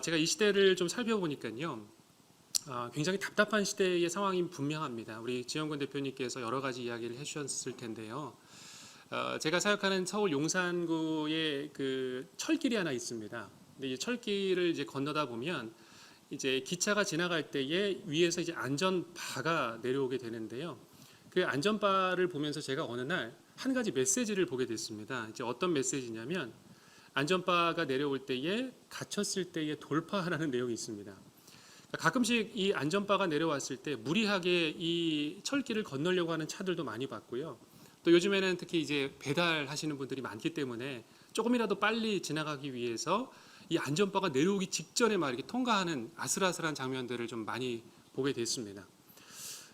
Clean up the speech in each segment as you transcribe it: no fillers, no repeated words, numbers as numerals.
제가 이 시대를 좀 살펴보니까요. 굉장히 답답한 시대의 상황이 분명합니다. 우리 지영권 대표님께서 여러 가지 이야기를 해주셨을 텐데요. 제가 사역하는 서울 용산구에 그 철길이 하나 있습니다. 근데 이 철길을 이제 건너다 보면 이제 기차가 지나갈 때에 위에서 이제 안전바가 내려오게 되는데요. 그 안전바를 보면서 제가 어느 날 한 가지 메시지를 보게 됐습니다. 이제 어떤 메시지냐면 안전바가 내려올 때에 갇혔을 때에 돌파하라는 내용이 있습니다. 가끔씩 이 안전바가 내려왔을 때 무리하게 이 철길을 건너려고 하는 차들도 많이 봤고요. 또 요즘에는 특히 이제 배달하시는 분들이 많기 때문에 조금이라도 빨리 지나가기 위해서 이 안전바가 내려오기 직전에 막 이렇게 통과하는 아슬아슬한 장면들을 좀 많이 보게 됐습니다.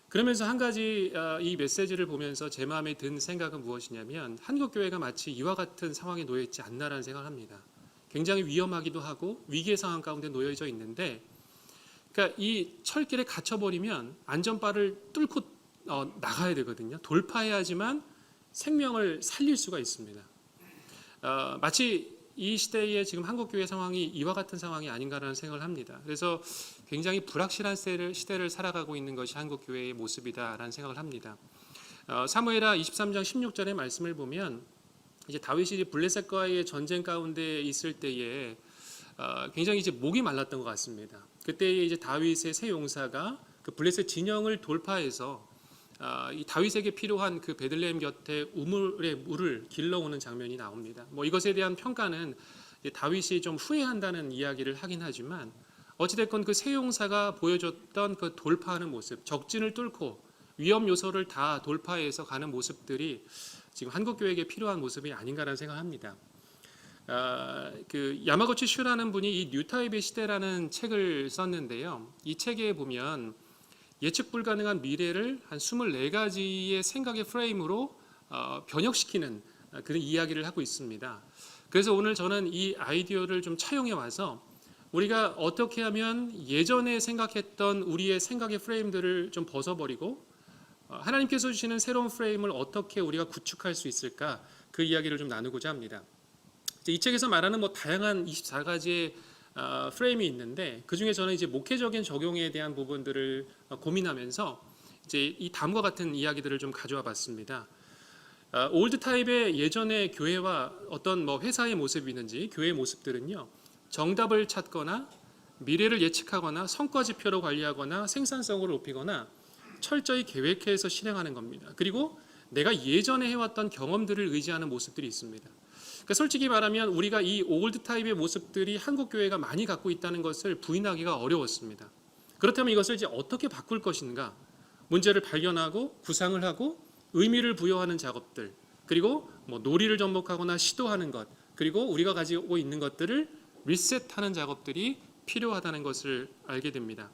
그러면서 한 가지 이 메시지를 보면서 제 마음에 든 생각은 무엇이냐면 한국 교회가 마치 이와 같은 상황에 놓여 있지 않나라는 생각을 합니다. 굉장히 위험하기도 하고 위기의 상황 가운데 놓여져 있는데, 그러니까 이 철길에 갇혀버리면 안전바를 뚫고 나가야 되거든요. 돌파해야지만 생명을 살릴 수가 있습니다. 마치 이 시대에 지금 한국 교회 상황이 이와 같은 상황이 아닌가라는 생각을 합니다. 그래서 굉장히 불확실한 시대를 살아가고 있는 것이 한국 교회의 모습이다라는 생각을 합니다. 사무엘하 23장 16절의 말씀을 보면 이제 다윗이 블레셋과의 전쟁 가운데 있을 때에 굉장히 이제 목이 말랐던 것 같습니다. 그때 이제 다윗의 세 용사가 그 블레셋 진영을 돌파해서 이 다윗에게 필요한 그 베들레헴 곁에 우물의 물을 길러오는 장면이 나옵니다. 뭐 이것에 대한 평가는 다윗이 좀 후회한다는 이야기를 하긴 하지만 어찌됐건 그 세 용사가 보여줬던 그 돌파하는 모습, 적진을 뚫고 위험 요소를 다 돌파해서 가는 모습들이 지금 한국 교회에게 필요한 모습이 아닌가라는 생각합니다. 그 야마구치 슈라는 분이 이 뉴타입의 시대라는 책을 썼는데요. 이 책에 보면 예측 불가능한 미래를 한 24가지의 생각의 프레임으로 변혁시키는 그런 이야기를 하고 있습니다. 그래서 오늘 저는 이 아이디어를 좀 차용해 와서 우리가 어떻게 하면 예전에 생각했던 우리의 생각의 프레임들을 좀 벗어버리고 하나님께서 주시는 새로운 프레임을 어떻게 우리가 구축할 수 있을까, 그 이야기를 좀 나누고자 합니다. 이 책에서 말하는 뭐 다양한 24가지의 프레임이 있는데 그 중에 저는 이제 목회적인 적용에 대한 부분들을 고민하면서 이제 이 다음과 같은 이야기들을 좀 가져와 봤습니다. 올드 타입의 예전의 교회와 어떤 뭐 회사의 모습이 있는지 교회의 모습들은요, 정답을 찾거나 미래를 예측하거나 성과 지표로 관리하거나 생산성을 높이거나 철저히 계획해서 실행하는 겁니다. 그리고 내가 예전에 해왔던 경험들을 의지하는 모습들이 있습니다. 그러니까 솔직히 말하면 우리가 이 올드 타입의 모습들이 한국 교회가 많이 갖고 있다는 것을 부인하기가 어려웠습니다. 그렇다면 이것을 이제 어떻게 바꿀 것인가? 문제를 발견하고 구상을 하고 의미를 부여하는 작업들, 그리고 뭐 놀이를 접목하거나 시도하는 것, 그리고 우리가 가지고 있는 것들을 리셋하는 작업들이 필요하다는 것을 알게 됩니다.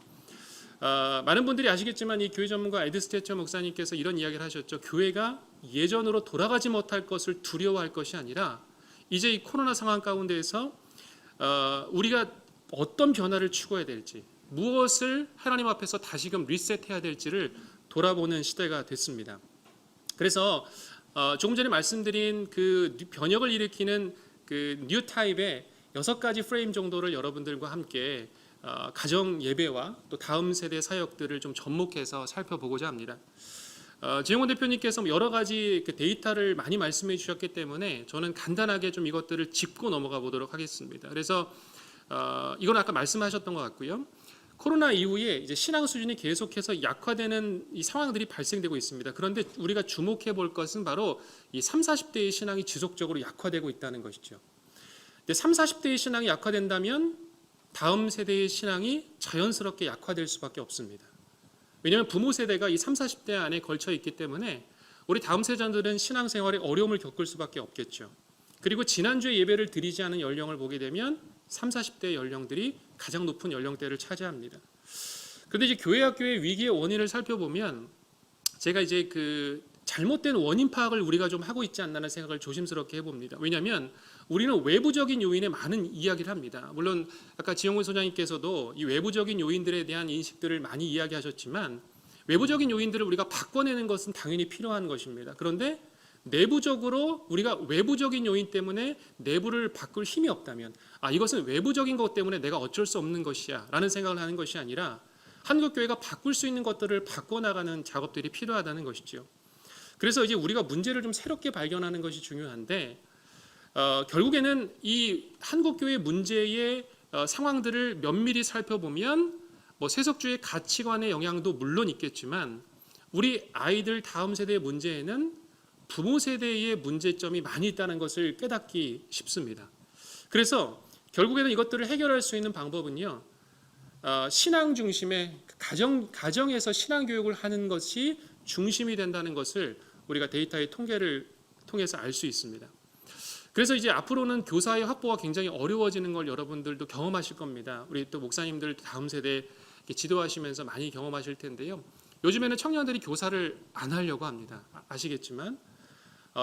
많은 분들이 아시겠지만 이 교회 전문가 에드 스테처 목사님께서 이런 이야기를 하셨죠. 교회가 예전으로 돌아가지 못할 것을 두려워할 것이 아니라 이제 이 코로나 상황 가운데에서 우리가 어떤 변화를 추구해야 될지, 무엇을 하나님 앞에서 다시금 리셋해야 될지를 돌아보는 시대가 됐습니다. 그래서 조금 전에 말씀드린 그 변혁을 일으키는 그 뉴 타입의 6가지 프레임 정도를 여러분들과 함께 가정 예배와 또 다음 세대 사역들을 좀 접목해서 살펴보고자 합니다. 지영원 대표님께서 여러 가지 그 데이터를 많이 말씀해 주셨기 때문에 저는 간단하게 좀 이것들을 짚고 넘어가 보도록 하겠습니다. 그래서 이건 아까 말씀하셨던 것 같고요. 코로나 이후에 이제 신앙 수준이 계속해서 약화되는 이 상황들이 발생되고 있습니다. 그런데 우리가 주목해 볼 것은 바로 이 30, 40대의 신앙이 지속적으로 약화되고 있다는 것이죠. 근데 30, 40대의 신앙이 약화된다면 다음 세대의 신앙이 자연스럽게 약화될 수밖에 없습니다. 왜냐하면 부모 세대가 이 30, 40대 안에 걸쳐 있기 때문에 우리 다음 세대들은 신앙생활에 어려움을 겪을 수밖에 없겠죠. 그리고 지난주에 예배를 드리지 않은 연령을 보게 되면 30, 40대 연령들이 가장 높은 연령대를 차지합니다. 그런데 이제 교회 학교의 위기의 원인을 살펴보면 제가 이제 그 잘못된 원인 파악을 우리가 좀 하고 있지 않나는 생각을 조심스럽게 해봅니다. 왜냐하면 우리는 외부적인 요인에 많은 이야기를 합니다. 물론 아까 지영훈 소장님께서도 이 외부적인 요인들에 대한 인식들을 많이 이야기하셨지만 외부적인 요인들을 우리가 바꿔내는 것은 당연히 필요한 것입니다. 그런데 내부적으로 우리가 외부적인 요인 때문에 내부를 바꿀 힘이 없다면 이것은 외부적인 것 때문에 내가 어쩔 수 없는 것이야 라는 생각을 하는 것이 아니라 한국교회가 바꿀 수 있는 것들을 바꿔나가는 작업들이 필요하다는 것이죠. 그래서 이제 우리가 문제를 좀 새롭게 발견하는 것이 중요한데 결국에는 이 한국교회 문제의 상황들을 면밀히 살펴보면 뭐 세속주의 가치관의 영향도 물론 있겠지만 우리 아이들 다음 세대의 문제에는 부모 세대의 문제점이 많이 있다는 것을 깨닫기 쉽습니다. 그래서 결국에는 이것들을 해결할 수 있는 방법은요, 신앙 중심의 가정에서 신앙 교육을 하는 것이 중심이 된다는 것을 우리가 데이터의 통계를 통해서 알 수 있습니다. 그래서 이제 앞으로는 교사의 확보가 굉장히 어려워지는 걸 여러분들도 경험하실 겁니다. 우리 또 목사님들 다음 세대 지도하시면서 많이 경험하실 텐데요. 요즘에는 청년들이 교사를 안 하려고 합니다. 아시겠지만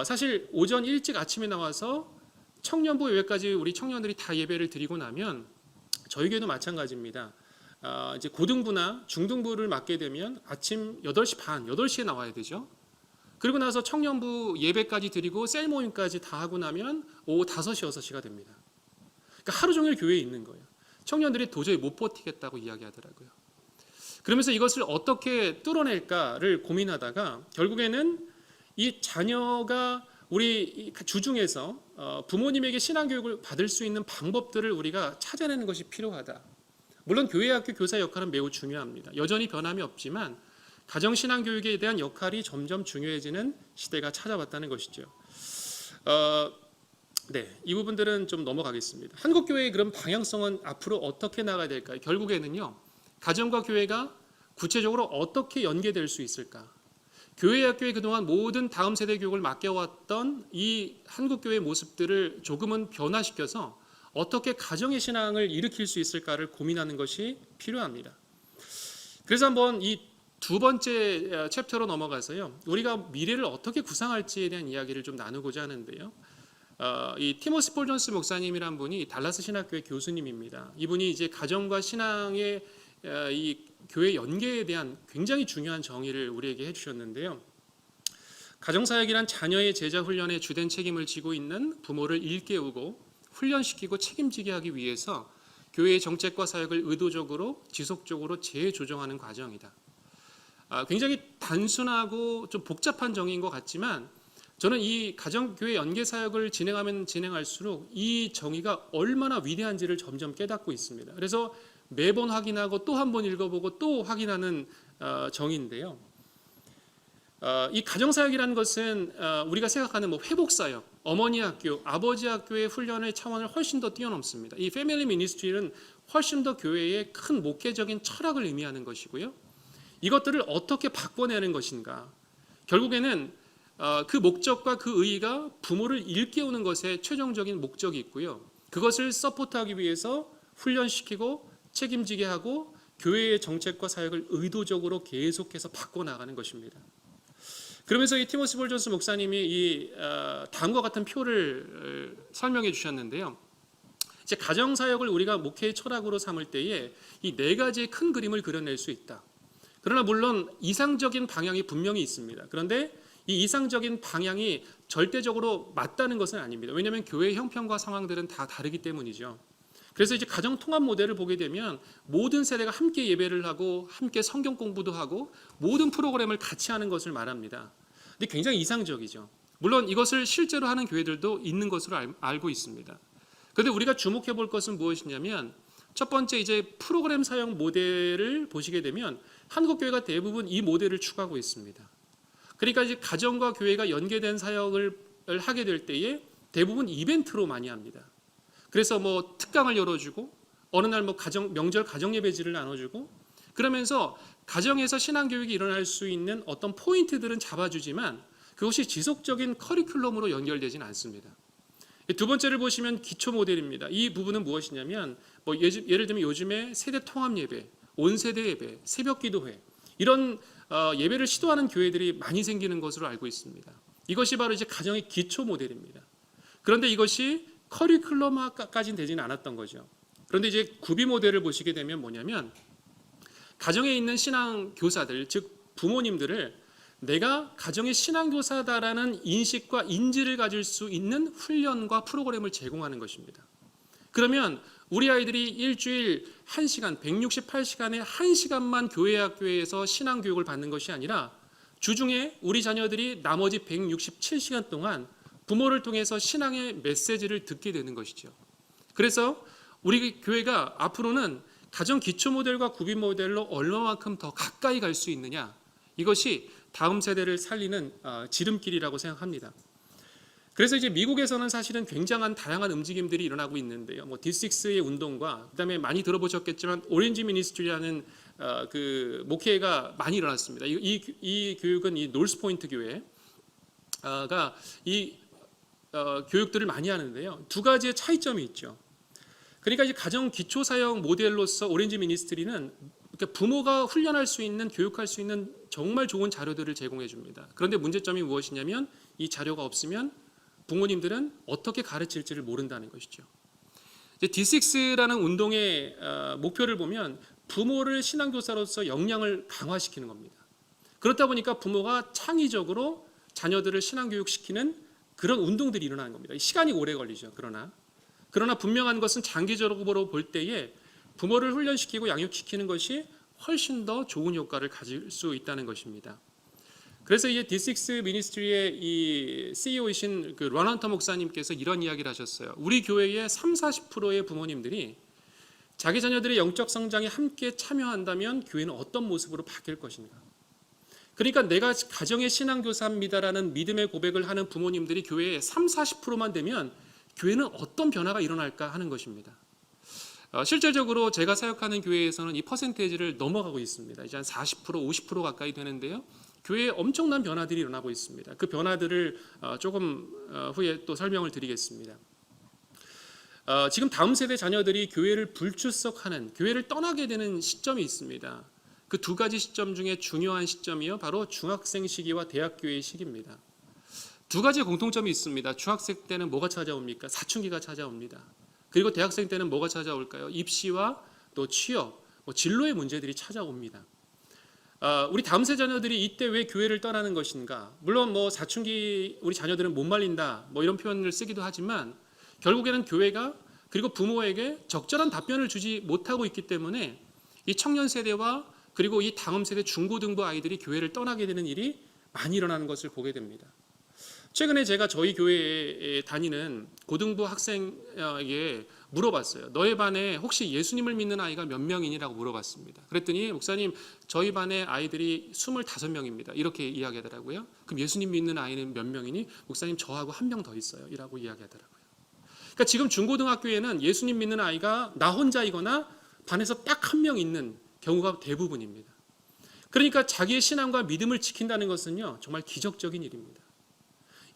사실 오전 일찍 아침에 나와서 청년부 예배까지 우리 청년들이 다 예배를 드리고 나면 저희 교회도 마찬가지입니다. 이제 고등부나 중등부를 맡게 되면 아침 8시 반, 8시에 나와야 되죠. 그리고 나서 청년부 예배까지 드리고 셀 모임까지 다 하고 나면 오후 5시, 6시가 됩니다. 그러니까 하루 종일 교회에 있는 거예요. 청년들이 도저히 못 버티겠다고 이야기하더라고요. 그러면서 이것을 어떻게 뚫어낼까를 고민하다가 결국에는 이 자녀가 우리 주중에서 부모님에게 신앙교육을 받을 수 있는 방법들을 우리가 찾아내는 것이 필요하다. 물론 교회학교 교사 역할은 매우 중요합니다. 여전히 변함이 없지만 가정신앙교육에 대한 역할이 점점 중요해지는 시대가 찾아왔다는 것이죠. 이 부분들은 좀 넘어가겠습니다. 한국교회의 그런 방향성은 앞으로 어떻게 나가야 될까요? 결국에는요, 가정과 교회가 구체적으로 어떻게 연계될 수 있을까? 교회학교에 그동안 모든 다음 세대 교육을 맡겨왔던 이 한국교회의 모습들을 조금은 변화시켜서 어떻게 가정의 신앙을 일으킬 수 있을까를 고민하는 것이 필요합니다. 그래서 한번 이 두 번째 챕터로 넘어가서요, 우리가 미래를 어떻게 구상할지에 대한 이야기를 좀 나누고자 하는데요. 이 티모시 폴 존스 목사님이란 분이 달라스 신학교의 교수님입니다. 이분이 이제 가정과 신앙의 이 교회 연계에 대한 굉장히 중요한 정의를 우리에게 해주셨는데요. 가정사역이란 자녀의 제자 훈련에 주된 책임을 지고 있는 부모를 일깨우고 훈련시키고 책임지게 하기 위해서 교회의 정책과 사역을 의도적으로 지속적으로 재조정하는 과정이다. 굉장히 단순하고 좀 복잡한 정의인 것 같지만 저는 이 가정교회 연계사역을 진행하면 진행할수록 이 정의가 얼마나 위대한지를 점점 깨닫고 있습니다. 그래서 매번 확인하고 또 한 번 읽어보고 또 확인하는 정의인데요. 이 가정사역이라는 것은 우리가 생각하는 뭐 회복사역, 어머니 학교, 아버지 학교의 훈련의 차원을 훨씬 더 뛰어넘습니다. 이 패밀리 미니스트리는 훨씬 더 교회의 큰 목회적인 철학을 의미하는 것이고요. 이것들을 어떻게 바꿔내는 것인가? 결국에는 그 목적과 그 의의가 부모를 일깨우는 것에 최종적인 목적이 있고요. 그것을 서포트하기 위해서 훈련시키고 책임지게 하고 교회의 정책과 사역을 의도적으로 계속해서 바꿔나가는 것입니다. 그러면서 이 티모시 폴 존스 목사님이 이 다음과 같은 표를 설명해 주셨는데요. 이제 가정 사역을 우리가 목회의 철학으로 삼을 때에 이 네 가지의 큰 그림을 그려낼 수 있다. 그러나 물론 이상적인 방향이 분명히 있습니다. 그런데 이 이상적인 방향이 절대적으로 맞다는 것은 아닙니다. 왜냐하면 교회의 형편과 상황들은 다 다르기 때문이죠. 그래서 이제 가정 통합 모델을 보게 되면 모든 세대가 함께 예배를 하고 함께 성경 공부도 하고 모든 프로그램을 같이 하는 것을 말합니다. 근데 굉장히 이상적이죠. 물론 이것을 실제로 하는 교회들도 있는 것으로 알고 있습니다. 그런데 우리가 주목해 볼 것은 무엇이냐면 첫 번째 이제 프로그램 사용 모델을 보시게 되면 한국 교회가 대부분 이 모델을 추구하고 있습니다. 그러니까 이제 가정과 교회가 연계된 사역을 하게 될 때에 대부분 이벤트로 많이 합니다. 그래서 뭐 특강을 열어주고 어느 날 뭐 명절 가정 예배지를 나눠주고 그러면서 가정에서 신앙 교육이 일어날 수 있는 어떤 포인트들은 잡아주지만 그것이 지속적인 커리큘럼으로 연결되지는 않습니다. 두 번째를 보시면 기초 모델입니다. 이 부분은 무엇이냐면 뭐 예를 들면 요즘에 세대 통합 예배, 온 세대 예배, 새벽 기도회 이런 예배를 시도하는 교회들이 많이 생기는 것으로 알고 있습니다. 이것이 바로 이제 가정의 기초 모델입니다. 그런데 이것이 커리큘럼화까지는 되지는 않았던 거죠. 그런데 이제 구비 모델을 보시게 되면 뭐냐면 가정에 있는 신앙 교사들, 즉 부모님들을 내가 가정의 신앙교사다라는 인식과 인지를 가질 수 있는 훈련과 프로그램을 제공하는 것입니다. 그러면 우리 아이들이 일주일 1시간, 168시간에 1시간만 교회 학교에서 신앙교육을 받는 것이 아니라 주중에 우리 자녀들이 나머지 167시간 동안 부모를 통해서 신앙의 메시지를 듣게 되는 것이죠. 그래서 우리 교회가 앞으로는 가정 기초 모델과 구비 모델로 얼마만큼 더 가까이 갈 수 있느냐, 이것이 다음 세대를 살리는 지름길이라고 생각합니다. 그래서 이제 미국에서는 사실은 굉장한 다양한 움직임들이 일어나고 있는데요. 뭐 D6의 운동과 그다음에 많이 들어보셨겠지만 오렌지 미니스트리라는 그 목회가 많이 일어났습니다. 이 교육은 이 노스 포인트 교회가 이 교육들을 많이 하는데요. 두 가지의 차이점이 있죠. 그러니까 이제 가정 기초 사역 모델로서 오렌지 미니스트리는 부모가 훈련할 수 있는, 교육할 수 있는 정말 좋은 자료들을 제공해 줍니다. 그런데 문제점이 무엇이냐면 이 자료가 없으면 부모님들은 어떻게 가르칠지를 모른다는 것이죠. D6라는 운동의 목표를 보면 부모를 신앙교사로서 역량을 강화시키는 겁니다. 그렇다 보니까 부모가 창의적으로 자녀들을 신앙교육시키는 그런 운동들이 일어나는 겁니다. 시간이 오래 걸리죠. 그러나 분명한 것은 장기적으로 볼 때에 부모를 훈련시키고 양육시키는 것이 훨씬 더 좋은 효과를 가질 수 있다는 것입니다. 그래서 이제 D6 미니스트리의 이 CEO이신 그 런헌터 목사님께서 이런 이야기를 하셨어요. 우리 교회의 30-40%의 부모님들이 자기 자녀들의 영적 성장에 함께 참여한다면 교회는 어떤 모습으로 바뀔 것인가. 그러니까 내가 가정의 신앙교사입니다라는 믿음의 고백을 하는 부모님들이 교회의 30-40%만 되면 교회는 어떤 변화가 일어날까 하는 것입니다. 실질적으로 제가 사역하는 교회에서는 이 퍼센테이지를 넘어가고 있습니다. 이제 한 40%, 50% 가까이 되는데요. 교회에 엄청난 변화들이 일어나고 있습니다. 그 변화들을 조금 후에 또 설명을 드리겠습니다. 지금 다음 세대 자녀들이 교회를 불출석하는, 교회를 떠나게 되는 시점이 있습니다. 그 두 가지 시점 중에 중요한 시점이요, 바로 중학생 시기와 대학교의 시기입니다. 두 가지 공통점이 있습니다. 중학생 때는 뭐가 찾아옵니까? 사춘기가 찾아옵니다. 그리고 대학생 때는 뭐가 찾아올까요? 입시와 또 취업, 진로의 문제들이 찾아옵니다. 우리 다음 세 자녀들이 이때 왜 교회를 떠나는 것인가? 물론 사춘기 우리 자녀들은 못 말린다, 이런 표현을 쓰기도 하지만 결국에는 교회가 그리고 부모에게 적절한 답변을 주지 못하고 있기 때문에 이 청년 세대와 그리고 이 다음 세대 중고등부 아이들이 교회를 떠나게 되는 일이 많이 일어나는 것을 보게 됩니다. 최근에 제가 저희 교회에 다니는 고등부 학생에게 물어봤어요. 너희 반에 혹시 예수님을 믿는 아이가 몇 명이니라고 물어봤습니다. 그랬더니 목사님, 저희 반의 아이들이 25명입니다. 이렇게 이야기하더라고요. 그럼 예수님 믿는 아이는 몇 명이니? 목사님, 저하고 한 명 더 있어요. 이라고 이야기하더라고요. 그러니까 지금 중고등학교에는 예수님 믿는 아이가 나 혼자이거나 반에서 딱 한 명 있는 경우가 대부분입니다. 그러니까 자기의 신앙과 믿음을 지킨다는 것은요, 정말 기적적인 일입니다.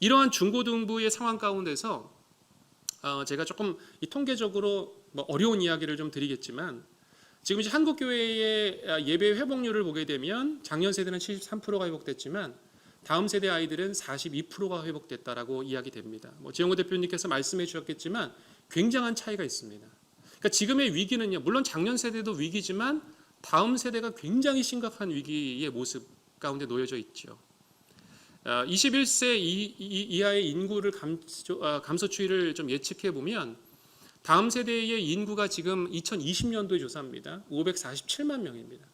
이러한 중고등부의 상황 가운데서 제가 조금 이 통계적으로 어려운 이야기를 좀 드리겠지만, 지금 이제 한국 교회의 예배 회복률을 보게 되면 작년 세대는 73%가 회복됐지만 다음 세대 아이들은 42%가 회복됐다라고 이야기됩니다. 지영호 대표님께서 말씀해 주셨겠지만 굉장한 차이가 있습니다. 그러니까 지금의 위기는요, 물론 작년 세대도 위기지만 다음 세대가 굉장히 심각한 위기의 모습 가운데 놓여져 있죠. 21세 이하의 인구를 감소 추이를 좀 예측해 보면 다음 세대의 인구가 지금 2020년도의 조사입니다. 547만 명입니다.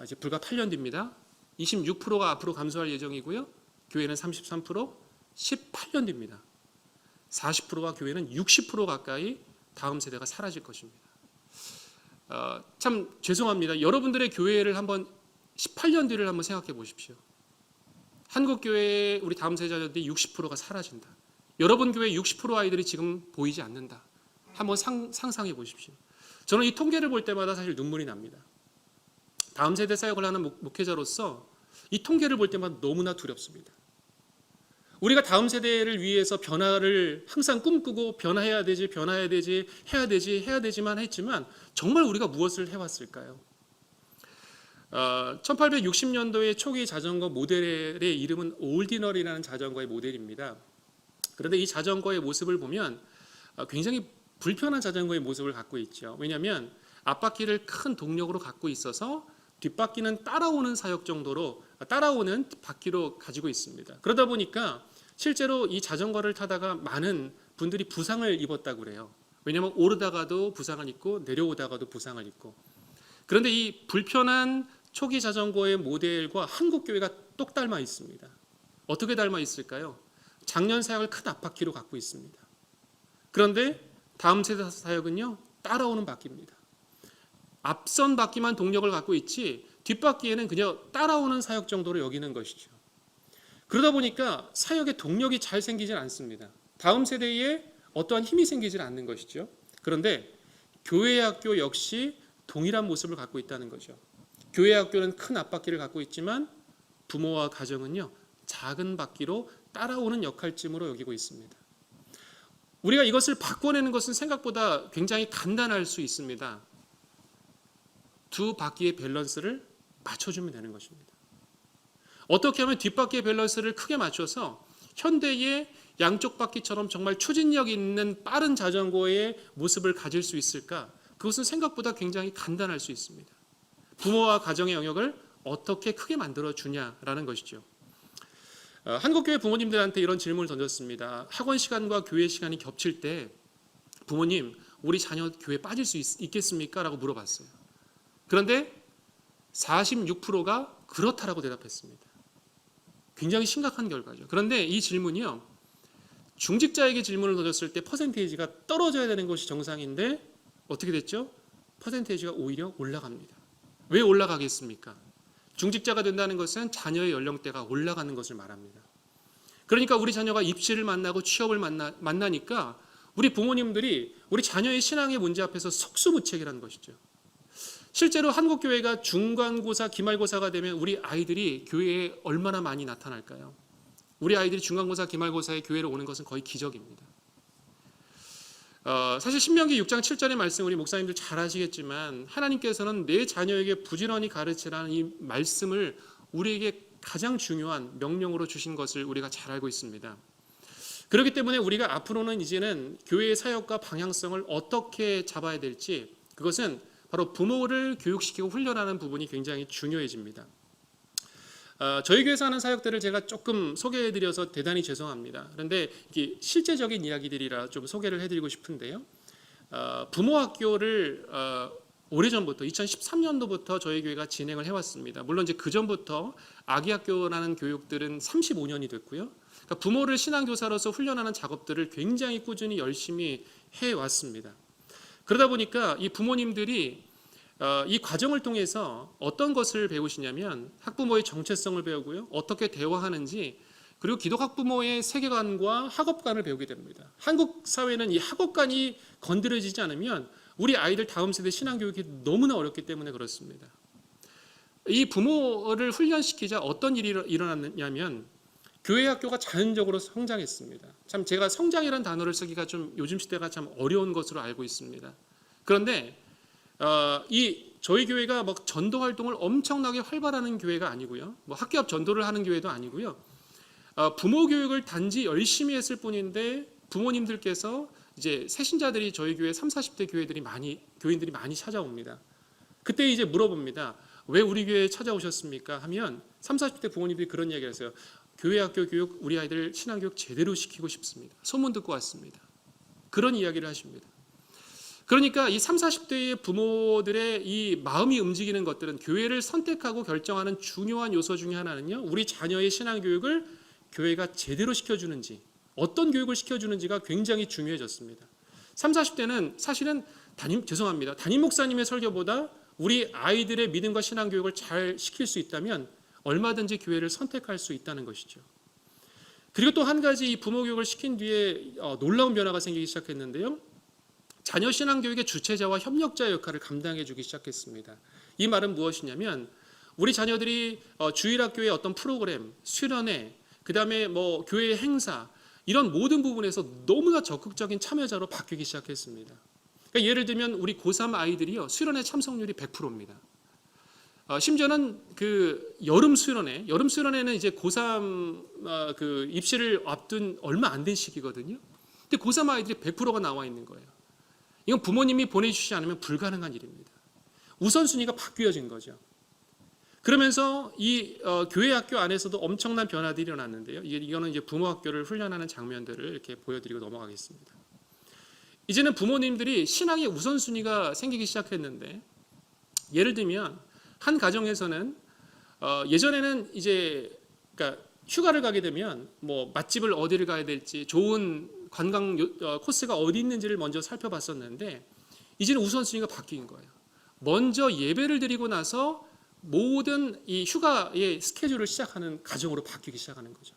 이제 불과 8년 뒤입니다. 26%가 앞으로 감소할 예정이고요. 교회는 33%, 18년 뒤입니다. 40%와 교회는 60% 가까이 다음 세대가 사라질 것입니다. 참 죄송합니다. 여러분들의 교회를 한번 18년 뒤를 한번 생각해 보십시오. 한국 교회의 우리 다음 세대자들이 60%가 사라진다. 여러분 교회 60% 아이들이 지금 보이지 않는다. 한번 상상해 보십시오. 저는 이 통계를 볼 때마다 사실 눈물이 납니다. 다음 세대 사역을 하는 목회자로서 이 통계를 볼 때마다 너무나 두렵습니다. 우리가 다음 세대를 위해서 변화를 항상 꿈꾸고 변화해야 되지, 해야 되지만 했지만 정말 우리가 무엇을 해왔을까요? 1860년도의 초기 자전거 모델의 이름은 올디너리라는 자전거의 모델입니다. 그런데 이 자전거의 모습을 보면 굉장히 불편한 자전거의 모습을 갖고 있죠. 왜냐하면 앞바퀴를 큰 동력으로 갖고 있어서 뒷바퀴는 따라오는 사역 정도로 따라오는 바퀴로 가지고 있습니다. 그러다 보니까 실제로 이 자전거를 타다가 많은 분들이 부상을 입었다고 그래요. 왜냐하면 오르다가도 부상을 입고 내려오다가도 부상을 입고. 그런데 이 불편한 초기 자전거의 모델과 한국교회가 똑 닮아 있습니다. 어떻게 닮아 있을까요? 작년 사역을 큰 앞바퀴로 갖고 있습니다. 그런데 다음 세대 사역은요, 따라오는 바퀴입니다. 앞선 바퀴만 동력을 갖고 있지 뒷바퀴에는 그냥 따라오는 사역 정도로 여기는 것이죠. 그러다 보니까 사역의 동력이 잘 생기질 않습니다. 다음 세대에 어떠한 힘이 생기질 않는 것이죠. 그런데 교회 학교 역시 동일한 모습을 갖고 있다는 거죠. 교회 학교는 큰 앞바퀴를 갖고 있지만 부모와 가정은요, 작은 바퀴로 따라오는 역할쯤으로 여기고 있습니다. 우리가 이것을 바꿔내는 것은 생각보다 굉장히 간단할 수 있습니다. 두 바퀴의 밸런스를 맞춰주면 되는 것입니다. 어떻게 하면 뒷바퀴의 밸런스를 크게 맞춰서 현대의 양쪽 바퀴처럼 정말 추진력 있는 빠른 자전거의 모습을 가질 수 있을까? 그것은 생각보다 굉장히 간단할 수 있습니다. 부모와 가정의 영역을 어떻게 크게 만들어주냐라는 것이죠. 한국교회 부모님들한테 이런 질문을 던졌습니다. 학원 시간과 교회 시간이 겹칠 때 부모님, 우리 자녀 교회 빠질 수 있겠습니까? 라고 물어봤어요. 그런데 46%가 그렇다라고 대답했습니다. 굉장히 심각한 결과죠. 그런데 이 질문이요, 중직자에게 질문을 던졌을 때 퍼센테이지가 떨어져야 되는 것이 정상인데 어떻게 됐죠? 퍼센테이지가 오히려 올라갑니다. 왜 올라가겠습니까? 중직자가 된다는 것은 자녀의 연령대가 올라가는 것을 말합니다. 그러니까 우리 자녀가 입시를 만나고 취업을 만나니까 우리 부모님들이 우리 자녀의 신앙의 문제 앞에서 속수무책이라는 것이죠. 실제로 한국교회가 중간고사, 기말고사가 되면 우리 아이들이 교회에 얼마나 많이 나타날까요? 우리 아이들이 중간고사, 기말고사에 교회로 오는 것은 거의 기적입니다. 사실 신명기 6장 7절의 말씀 우리 목사님들 잘 아시겠지만 하나님께서는 내 자녀에게 부지런히 가르치라는 이 말씀을 우리에게 가장 중요한 명령으로 주신 것을 우리가 잘 알고 있습니다. 그렇기 때문에 우리가 앞으로는 이제는 교회의 사역과 방향성을 어떻게 잡아야 될지, 그것은 바로 부모를 교육시키고 훈련하는 부분이 굉장히 중요해집니다. 저희 교회에서 하는 사역들을 제가 조금 소개해드려서 대단히 죄송합니다. 그런데 이게 실제적인 이야기들이라 좀 소개를 해드리고 싶은데요. 부모 학교를 오래전부터 2013년도부터 저희 교회가 진행을 해왔습니다. 물론 이제 그 전부터 아기 학교라는 교육들은 35년이 됐고요. 그러니까 부모를 신앙교사로서 훈련하는 작업들을 굉장히 꾸준히 열심히 해왔습니다. 그러다 보니까 이 부모님들이 이 과정을 통해서 어떤 것을 배우시냐면 학부모의 정체성을 배우고요, 어떻게 대화하는지, 그리고 기독 학부모의 세계관과 학업관을 배우게 됩니다. 한국 사회는 이 학업관이 건드려지지 않으면 우리 아이들 다음 세대 신앙교육이 너무나 어렵기 때문에 그렇습니다. 이 부모를 훈련시키자 어떤 일이 일어났냐면 교회 학교가 자연적으로 성장했습니다. 참 제가 성장이라는 단어를 쓰기가 좀 요즘 시대가 참 어려운 것으로 알고 있습니다. 그런데 저희 교회가 뭐 전도 활동을 엄청나게 활발하는 교회가 아니고요, 뭐 학교 앞 전도를 하는 교회도 아니고요, 부모 교육을 단지 열심히 했을 뿐인데 부모님들께서 이제 새신자들이 저희 교회 30, 40대 교인들이 많이 찾아옵니다. 그때 이제 물어봅니다. 왜 우리 교회에 찾아오셨습니까? 하면 30, 40대 부모님들이 그런 이야기를 했어요. 교회 학교 교육, 우리 아이들 신앙교육 제대로 시키고 싶습니다. 소문 듣고 왔습니다. 그런 이야기를 하십니다. 그러니까 이 30, 40대의 부모들의 이 마음이 움직이는 것들은 교회를 선택하고 결정하는 중요한 요소 중에 하나는요, 우리 자녀의 신앙교육을 교회가 제대로 시켜주는지, 어떤 교육을 시켜주는지가 굉장히 중요해졌습니다. 30, 40대는 사실은 담임 목사님의 설교보다 우리 아이들의 믿음과 신앙교육을 잘 시킬 수 있다면 얼마든지 교회를 선택할 수 있다는 것이죠. 그리고 또 한 가지 이 부모 교육을 시킨 뒤에 놀라운 변화가 생기기 시작했는데요. 자녀 신앙교육의 주체자와 협력자의 역할을 감당해 주기 시작했습니다. 이 말은 무엇이냐면 우리 자녀들이 주일학교의 어떤 프로그램, 수련회, 그 다음에 뭐 교회 행사, 이런 모든 부분에서 너무나 적극적인 참여자로 바뀌기 시작했습니다. 그러니까 예를 들면 우리 고3 아이들이요, 수련회 참석률이 100%입니다. 심지어는 그 여름 수련회는 이제 고3 그 입시를 앞둔 얼마 안 된 시기거든요. 근데 고3 아이들이 100%가 나와 있는 거예요. 이건 부모님이 보내주시지 않으면 불가능한 일입니다. 우선순위가 바뀌어진 거죠. 그러면서 이 교회 학교 안에서도 엄청난 변화들이 일어났는데요. 이거는 이제 부모 학교를 훈련하는 장면들을 이렇게 보여드리고 넘어가겠습니다. 이제는 부모님들이 신앙의 우선순위가 생기기 시작했는데, 예를 들면 한 가정에서는 예전에는 이제 그러니까 휴가를 가게 되면 뭐 맛집을 어디를 가야 될지, 좋은 관광 코스가 어디 있는지를 먼저 살펴봤었는데, 이제는 우선순위가 바뀐 거예요. 먼저 예배를 드리고 나서 모든 이 휴가의 스케줄을 시작하는 가정으로 바뀌기 시작하는 거죠.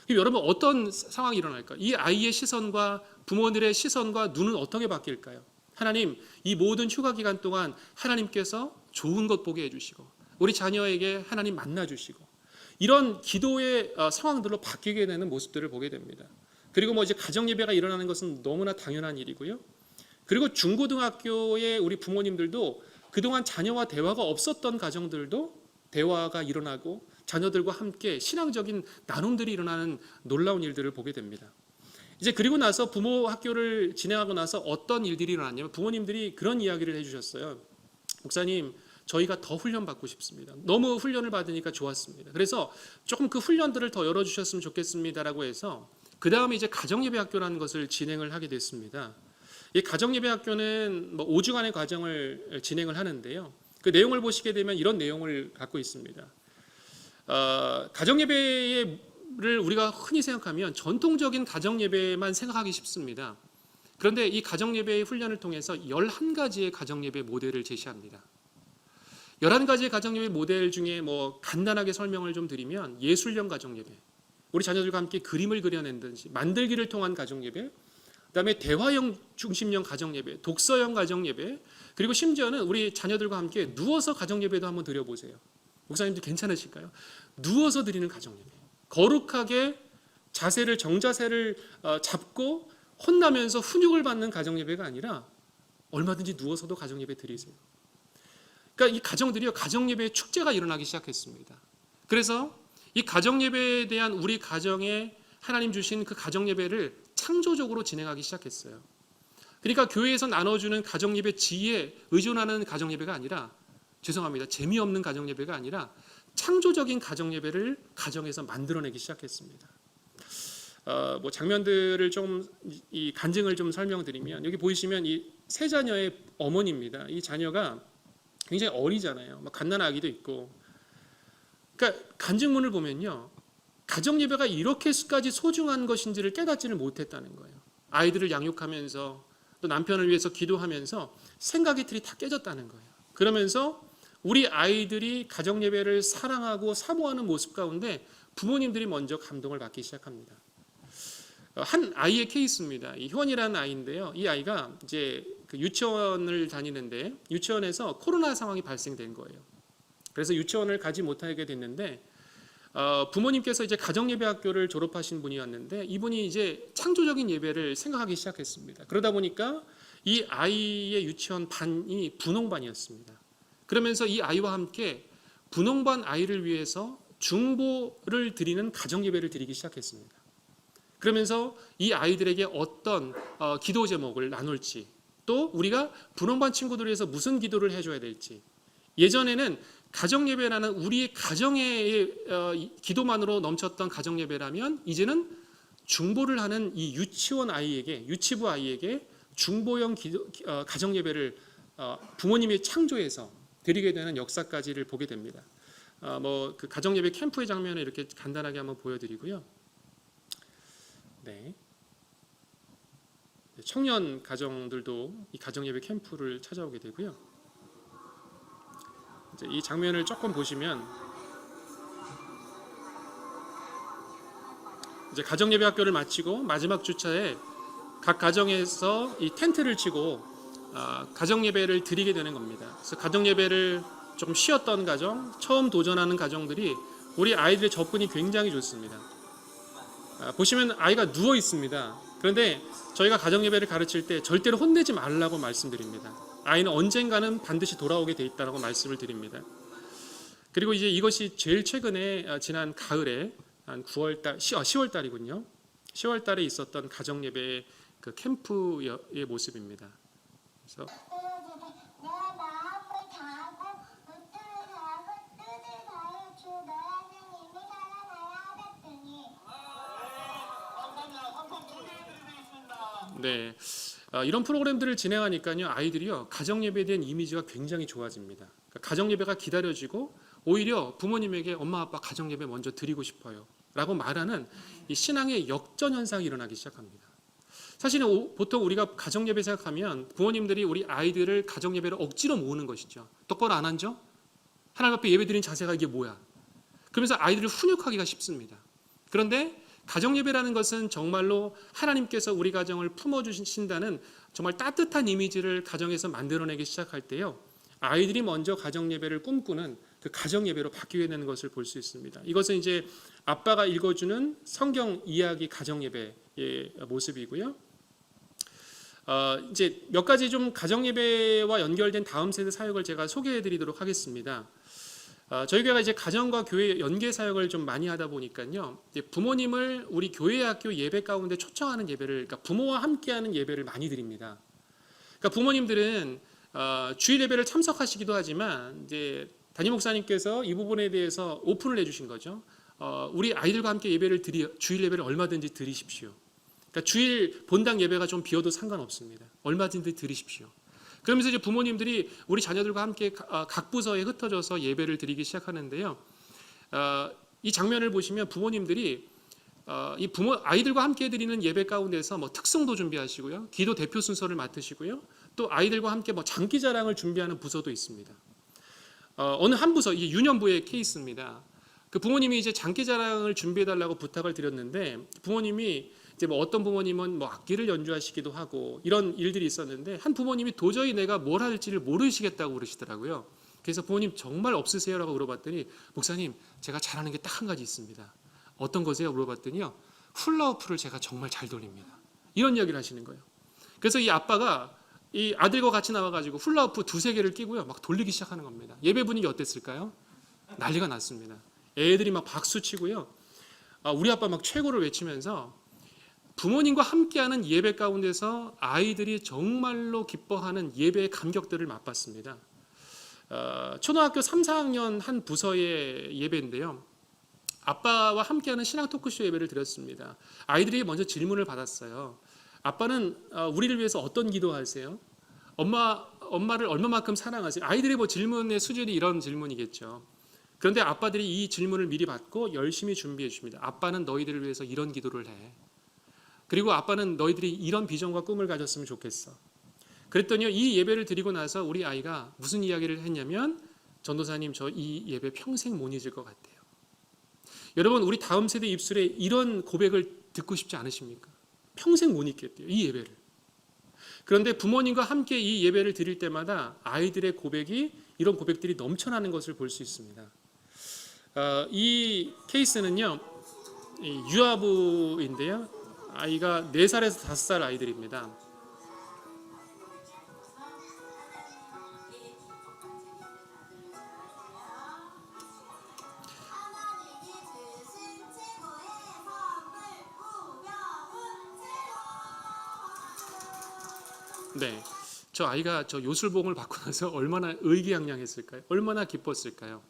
그럼 여러분, 어떤 상황이 일어날까요? 이 아이의 시선과 부모들의 시선과 눈은 어떻게 바뀔까요? 하나님, 이 모든 휴가 기간 동안 하나님께서 좋은 것 보게 해주시고, 우리 자녀에게 하나님 만나주시고, 이런 기도의 상황들로 바뀌게 되는 모습들을 보게 됩니다. 그리고 뭐 이제 가정 예배가 일어나는 것은 너무나 당연한 일이고요. 그리고 중고등학교의 우리 부모님들도 그동안 자녀와 대화가 없었던 가정들도 대화가 일어나고 자녀들과 함께 신앙적인 나눔들이 일어나는 놀라운 일들을 보게 됩니다. 이제 그리고 나서 부모 학교를 진행하고 나서 어떤 일들이 일어났냐면, 부모님들이 그런 이야기를 해주셨어요. 목사님, 저희가 더 훈련 받고 싶습니다. 너무 훈련을 받으니까 좋았습니다. 그래서 조금 그 훈련들을 더 열어주셨으면 좋겠습니다라고 해서 그 다음에 이제 가정예배학교라는 것을 진행을 하게 됐습니다. 이 가정예배학교는 뭐 5주간의 과정을 진행을 하는데요. 그 내용을 보시게 되면 이런 내용을 갖고 있습니다. 가정예배를 우리가 흔히 생각하면 전통적인 가정예배만 생각하기 쉽습니다. 그런데 이 가정예배의 훈련을 통해서 11가지의 가정예배 모델을 제시합니다. 11가지의 가정예배 모델 중에 뭐 간단하게 설명을 좀 드리면, 예술형 가정예배, 우리 자녀들과 함께 그림을 그려낸든지 만들기를 통한 가정예배, 그다음에 대화형 중심형 가정예배, 독서형 가정예배, 그리고 심지어는 우리 자녀들과 함께 누워서 가정예배도 한번 드려보세요. 목사님들 괜찮으실까요? 누워서 드리는 가정예배, 거룩하게 자세를 정자세를 잡고 혼나면서 훈육을 받는 가정예배가 아니라 얼마든지 누워서도 가정예배 드리세요. 그러니까 이 가정들이요, 가정예배의 축제가 일어나기 시작했습니다. 그래서 이 가정예배에 대한 우리 가정에 하나님 주신 그 가정예배를 창조적으로 진행하기 시작했어요. 그러니까 교회에서 나눠주는 가정예배 지혜에 의존하는 가정예배가 아니라, 죄송합니다, 재미없는 가정예배가 아니라 창조적인 가정예배를 가정에서 만들어내기 시작했습니다. 뭐 장면들을 좀, 이 간증을 좀 설명드리면, 여기 보이시면 이 세 자녀의 어머니입니다. 이 자녀가 굉장히 어리잖아요. 뭐 갓난 아기도 있고. 그러니까 간증문을 보면요, 가정예배가 이렇게까지 소중한 것인지를 깨닫지를 못했다는 거예요. 아이들을 양육하면서 또 남편을 위해서 기도하면서 생각의 틀이 다 깨졌다는 거예요. 그러면서 우리 아이들이 가정예배를 사랑하고 사모하는 모습 가운데 부모님들이 먼저 감동을 받기 시작합니다. 한 아이의 케이스입니다. 이 효원이라는 아이인데요. 이 아이가 이제 그 유치원을 다니는데 유치원에서 코로나 상황이 발생된 거예요. 그래서 유치원을 가지 못하게 됐는데, 부모님께서 이제 가정예배학교를 졸업하신 분이었는데, 이분이 이제 창조적인 예배를 생각하기 시작했습니다. 그러다 보니까 이 아이의 유치원 반이 분홍반이었습니다. 그러면서 이 아이와 함께 분홍반 아이를 위해서 중보를 드리는 가정예배를 드리기 시작했습니다. 그러면서 이 아이들에게 어떤 기도 제목을 나눌지, 또 우리가 분홍반 친구들을 위해서 무슨 기도를 해줘야 될지, 예전에는 가정예배라는 우리의 가정의 기도만으로 넘쳤던 가정예배라면, 이제는 중보를 하는 이 유치원 아이에게, 유치부 아이에게 중보형 가정예배를 부모님이 창조해서 드리게 되는 역사까지를 보게 됩니다. 뭐 그 가정예배 캠프의 장면을 이렇게 간단하게 한번 보여드리고요. 네. 청년 가정들도 이 가정예배 캠프를 찾아오게 되고요. 이제 이 장면을 조금 보시면, 이제 가정예배 학교를 마치고 마지막 주차에 각 가정에서 이 텐트를 치고 가정예배를 드리게 되는 겁니다. 그래서 가정예배를 좀 쉬었던 가정, 처음 도전하는 가정들이 우리 아이들의 접근이 굉장히 좋습니다. 보시면 아이가 누워 있습니다. 그런데 저희가 가정예배를 가르칠 때 절대로 혼내지 말라고 말씀드립니다. 아이는 언젠가는 반드시 돌아오게 돼 있다고 말씀을 드립니다. 그리고 이제 이것이 제일 최근에 지난 가을에 한 10월 달이군요. 10월 달에 있었던 가정예배 그 캠프의 모습입니다. 그래서 네, 이런 프로그램들을 진행하니까요, 아이들이요 가정 예배에 대한 이미지가 굉장히 좋아집니다. 그러니까 가정 예배가 기다려지고 오히려 부모님에게 엄마 아빠 가정 예배 먼저 드리고 싶어요라고 말하는 이 신앙의 역전 현상이 일어나기 시작합니다. 사실은 보통 우리가 가정 예배 생각하면 부모님들이 우리 아이들을 가정 예배로 억지로 모으는 것이죠. 똑바로 안 앉아? 하나님 앞에 예배 드리는 자세가 이게 뭐야? 그러면서 아이들을 훈육하기가 쉽습니다. 그런데 가정 예배라는 것은 정말로 하나님께서 우리 가정을 품어주신다는 정말 따뜻한 이미지를 가정에서 만들어내기 시작할 때요, 아이들이 먼저 가정 예배를 꿈꾸는 그 가정 예배로 바뀌게 되는 것을 볼 수 있습니다. 이것은 이제 아빠가 읽어주는 성경 이야기 가정 예배의 모습이고요. 이제 몇 가지 좀 가정 예배와 연결된 다음 세대 사역을 제가 소개해드리도록 하겠습니다. 저희 교회가 이제 가정과 교회 연계 사역을 좀 많이 하다 보니까요, 부모님을 우리 교회 학교 예배 가운데 초청하는 예배를, 그러니까 부모와 함께하는 예배를 많이 드립니다. 그러니까 부모님들은 주일 예배를 참석하시기도 하지만 이제 담임 목사님께서 이 부분에 대해서 오픈을 해주신 거죠. 우리 아이들과 함께 주일 예배를 얼마든지 드리십시오. 그러니까 주일 본당 예배가 좀 비어도 상관없습니다. 얼마든지 드리십시오. 그러면서 이제 부모님들이 우리 자녀들과 함께 각 부서에 흩어져서 예배를 드리기 시작하는데요. 이 장면을 보시면 부모님들이 아이들과 함께 드리는 예배 가운데서 뭐 특성도 준비하시고요, 기도 대표 순서를 맡으시고요, 또 아이들과 함께 뭐 장기자랑을 준비하는 부서도 있습니다. 어느 한 부서, 이게 유년부의 케이스입니다. 그 부모님이 이제 장기자랑을 준비해달라고 부탁을 드렸는데 부모님이 이제 뭐 어떤 부모님은 뭐 악기를 연주하시기도 하고 이런 일들이 있었는데 한 부모님이 도저히 내가 뭘 할지를 모르시겠다고 그러시더라고요. 그래서 부모님 정말 없으세요라고 물어봤더니 목사님 제가 잘하는 게 딱 한 가지 있습니다. 어떤 거세요? 물어봤더니요, 훌라후프를 제가 정말 잘 돌립니다. 이런 이야기를 하시는 거예요. 그래서 이 아빠가 이 아들과 같이 나와가지고 훌라후프 2-3개를 끼고요 막 돌리기 시작하는 겁니다. 예배 분위기 어땠을까요? 난리가 났습니다. 애들이 막 박수 치고요, 우리 아빠 막 최고를 외치면서 부모님과 함께하는 예배 가운데서 아이들이 정말로 기뻐하는 예배의 감격들을 맛봤습니다. 초등학교 3, 4학년 한 부서의 예배인데요, 아빠와 함께하는 신앙 토크쇼 예배를 드렸습니다. 아이들이 먼저 질문을 받았어요. 아빠는 우리를 위해서 어떤 기도하세요? 엄마를 얼마만큼 사랑하세요? 아이들의 뭐 질문의 수준이 이런 질문이겠죠. 그런데 아빠들이 이 질문을 미리 받고 열심히 준비해 줍니다. 아빠는 너희들을 위해서 이런 기도를 해. 그리고 아빠는 너희들이 이런 비전과 꿈을 가졌으면 좋겠어. 그랬더니 이 예배를 드리고 나서 우리 아이가 무슨 이야기를 했냐면, 전도사님 저 이 예배 평생 못 잊을 것 같아요. 여러분, 우리 다음 세대 입술에 이런 고백을 듣고 싶지 않으십니까? 평생 못 잊겠대요, 이 예배를. 그런데 부모님과 함께 이 예배를 드릴 때마다 아이들의 고백이, 이런 고백들이 넘쳐나는 것을 볼 수 있습니다. 이 케이스는요, 유아부인데요, 아이가 4살에서 5살 아이들입니다. 네, 저 아이가 저 요술봉을 받고 나서 얼마나 의기양양했을까요? 얼마나 기뻤을까요?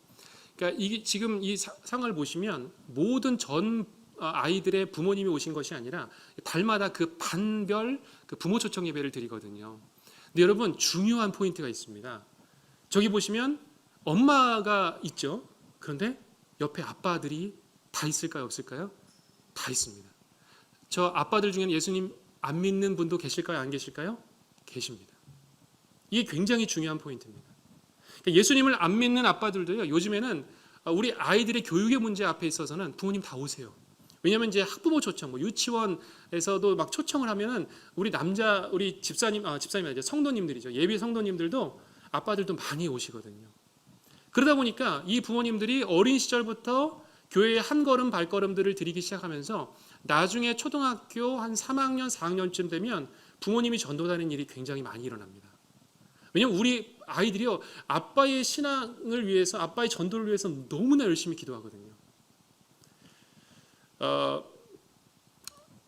그러니까 이게 지금 이 상을 보시면 모든 전 아이들의 부모님이 오신 것이 아니라 달마다 그 반별 그 부모 초청 예배를 드리거든요. 근데 여러분, 중요한 포인트가 있습니다. 저기 보시면 엄마가 있죠. 그런데 옆에 아빠들이 다 있을까요, 없을까요? 다 있습니다. 저 아빠들 중에는 예수님 안 믿는 분도 계실까요, 안 계실까요? 계십니다. 이게 굉장히 중요한 포인트입니다. 예수님을 안 믿는 아빠들도요, 요즘에는 우리 아이들의 교육의 문제 앞에 있어서는 부모님 다 오세요. 왜냐하면 이제 학부모 초청, 뭐 유치원에서도 막 초청을 하면은 우리 집사님이 아니라 성도님들이죠. 예비 성도님들도 아빠들도 많이 오시거든요. 그러다 보니까 이 부모님들이 어린 시절부터 교회의 한 걸음 발걸음들을 들이기 시작하면서 나중에 초등학교 한 3학년, 4학년쯤 되면 부모님이 전도하는 일이 굉장히 많이 일어납니다. 왜냐하면 우리 아이들이요, 아빠의 신앙을 위해서, 아빠의 전도를 위해서 너무나 열심히 기도하거든요.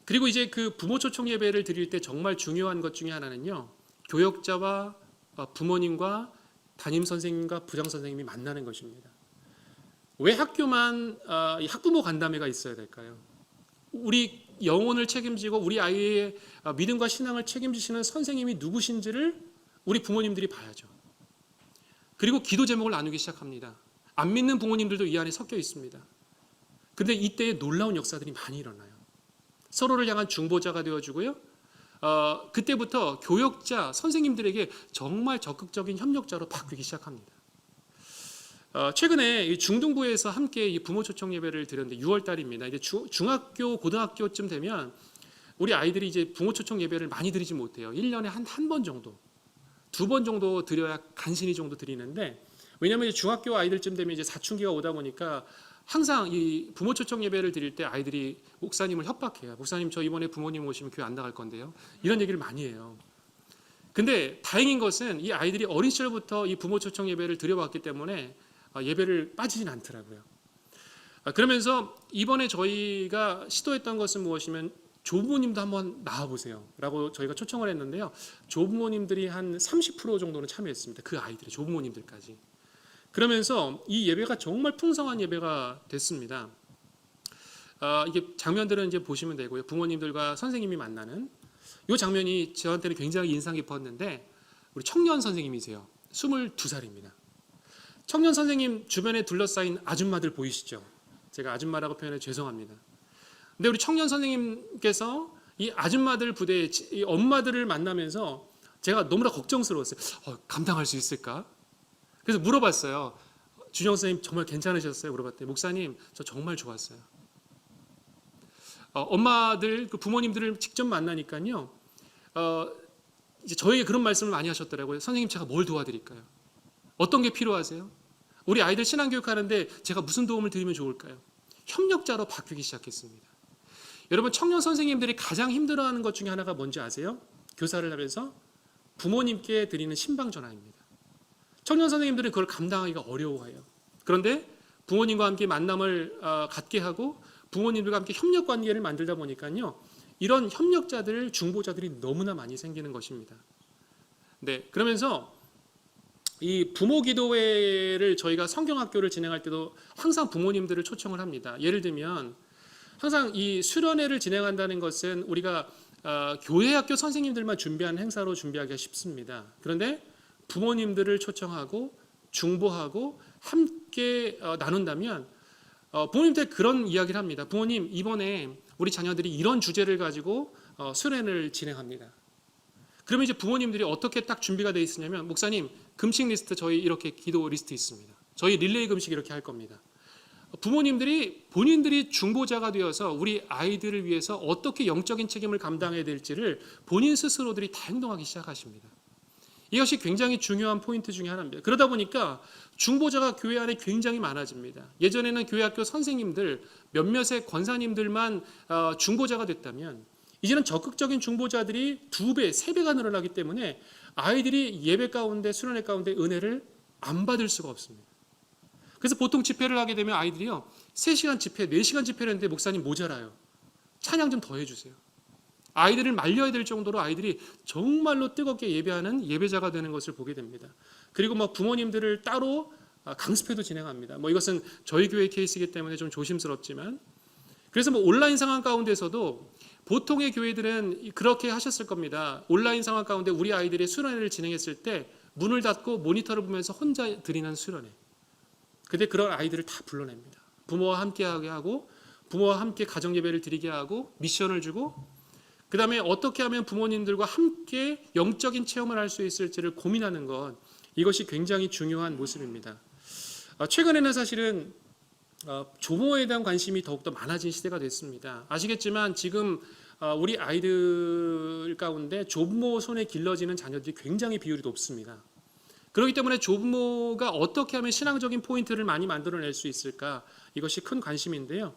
그리고 이제 그 부모 초청 예배를 드릴 때 정말 중요한 것 중에 하나는요, 교역자와 부모님과 담임 선생님과 부장 선생님이 만나는 것입니다. 왜 학교만 학부모 간담회가 있어야 될까요? 우리 영혼을 책임지고 우리 아이의 믿음과 신앙을 책임지시는 선생님이 누구신지를 우리 부모님들이 봐야죠. 그리고 기도 제목을 나누기 시작합니다. 안 믿는 부모님들도 이 안에 섞여 있습니다. 근데 이때에 놀라운 역사들이 많이 일어나요. 서로를 향한 중보자가 되어주고요. 그때부터 교역자, 선생님들에게 정말 적극적인 협력자로 바뀌기 시작합니다. 최근에 이 중등부에서 함께 이 부모 초청 예배를 드렸는데 6월 달입니다. 이제 중학교, 고등학교쯤 되면 우리 아이들이 이제 부모 초청 예배를 많이 드리지 못해요. 1년에 한 번 정도, 2번 정도 드려야 간신히 정도 드리는데, 왜냐하면 중학교 아이들쯤 되면 이제 사춘기가 오다 보니까 항상 이 부모 초청 예배를 드릴 때 아이들이 목사님을 협박해요. 목사님, 저 이번에 부모님 오시면 교회 안 나갈 건데요. 이런 얘기를 많이 해요. 근데 다행인 것은 이 아이들이 어린 시절부터 이 부모 초청 예배를 드려왔기 때문에 예배를 빠지진 않더라고요. 그러면서 이번에 저희가 시도했던 것은 무엇이면 조부모님도 한번 나와보세요 라고 저희가 초청을 했는데요. 조부모님들이 한 30% 정도는 참여했습니다. 그 아이들의 조부모님들까지. 그러면서 이 예배가 정말 풍성한 예배가 됐습니다. 이게 장면들은 이제 보시면 되고요. 부모님들과 선생님이 만나는 이 장면이 저한테는 굉장히 인상 깊었는데, 우리 청년 선생님이세요. 22살입니다. 청년 선생님 주변에 둘러싸인 아줌마들 보이시죠? 제가 아줌마라고 표현해 죄송합니다. 근데 우리 청년 선생님께서 이 아줌마들 부대에 이 엄마들을 만나면서 제가 너무나 걱정스러웠어요. 감당할 수 있을까? 그래서 물어봤어요. 준영 선생님 정말 괜찮으셨어요? 물어봤더니 목사님 저 정말 좋았어요. 엄마들, 그 부모님들을 직접 만나니까요. 이제 저에게 그런 말씀을 많이 하셨더라고요. 선생님 제가 뭘 도와드릴까요? 어떤 게 필요하세요? 우리 아이들 신앙교육하는데 제가 무슨 도움을 드리면 좋을까요? 협력자로 바뀌기 시작했습니다. 여러분, 청년 선생님들이 가장 힘들어하는 것 중에 하나가 뭔지 아세요? 교사를 하면서 부모님께 드리는 신방 전화입니다. 청년 선생님들은 그걸 감당하기가 어려워해요. 그런데 부모님과 함께 만남을 갖게 하고 부모님들과 함께 협력 관계를 만들다 보니까요, 이런 협력자들, 중보자들이 너무나 많이 생기는 것입니다. 네, 그러면서 이 부모 기도회를 저희가 성경학교를 진행할 때도 항상 부모님들을 초청을 합니다. 예를 들면 항상 이 수련회를 진행한다는 것은 우리가 교회 학교 선생님들만 준비하는 행사로 준비하기가 쉽습니다. 그런데 부모님들을 초청하고 중보하고 함께 나눈다면 부모님들 그런 이야기를 합니다. 부모님, 이번에 우리 자녀들이 이런 주제를 가지고 수련회를 진행합니다. 그러면 이제 부모님들이 어떻게 딱 준비가 돼 있으냐면, 목사님 금식 리스트 저희 이렇게 기도 리스트 있습니다. 저희 릴레이 금식 이렇게 할 겁니다. 부모님들이 본인들이 중보자가 되어서 우리 아이들을 위해서 어떻게 영적인 책임을 감당해야 될지를 본인 스스로들이 다 행동하기 시작하십니다. 이것이 굉장히 중요한 포인트 중에 하나입니다. 그러다 보니까 중보자가 교회 안에 굉장히 많아집니다. 예전에는 교회학교 선생님들 몇몇의 권사님들만 중보자가 됐다면, 이제는 적극적인 중보자들이 2배, 3배가 늘어나기 때문에 아이들이 예배 가운데, 수련회 가운데 은혜를 안 받을 수가 없습니다. 그래서 보통 집회를 하게 되면 아이들이요, 3시간 집회, 4시간 집회를 했는데 목사님 모자라요. 찬양 좀 더 해주세요. 아이들을 말려야 될 정도로 아이들이 정말로 뜨겁게 예배하는 예배자가 되는 것을 보게 됩니다. 그리고 부모님들을 따로 강습회도 진행합니다. 이것은 저희 교회 케이스이기 때문에 좀 조심스럽지만, 그래서 온라인 상황 가운데서도 보통의 교회들은 그렇게 하셨을 겁니다. 온라인 상황 가운데 우리 아이들이 수련회를 진행했을 때 문을 닫고 모니터를 보면서 혼자 드리는 수련회. 근데 그런 아이들을 다 불러냅니다. 부모와 함께 하게 하고, 부모와 함께 가정 예배를 드리게 하고, 미션을 주고, 그 다음에 어떻게 하면 부모님들과 함께 영적인 체험을 할 수 있을지를 고민하는 것, 이것이 굉장히 중요한 모습입니다. 최근에는 사실은 조모에 대한 관심이 더욱더 많아진 시대가 됐습니다. 아시겠지만 지금 우리 아이들 가운데 조부모 손에 길러지는 자녀들이 굉장히 비율이 높습니다. 그렇기 때문에 조부모가 어떻게 하면 신앙적인 포인트를 많이 만들어낼 수 있을까, 이것이 큰 관심인데요.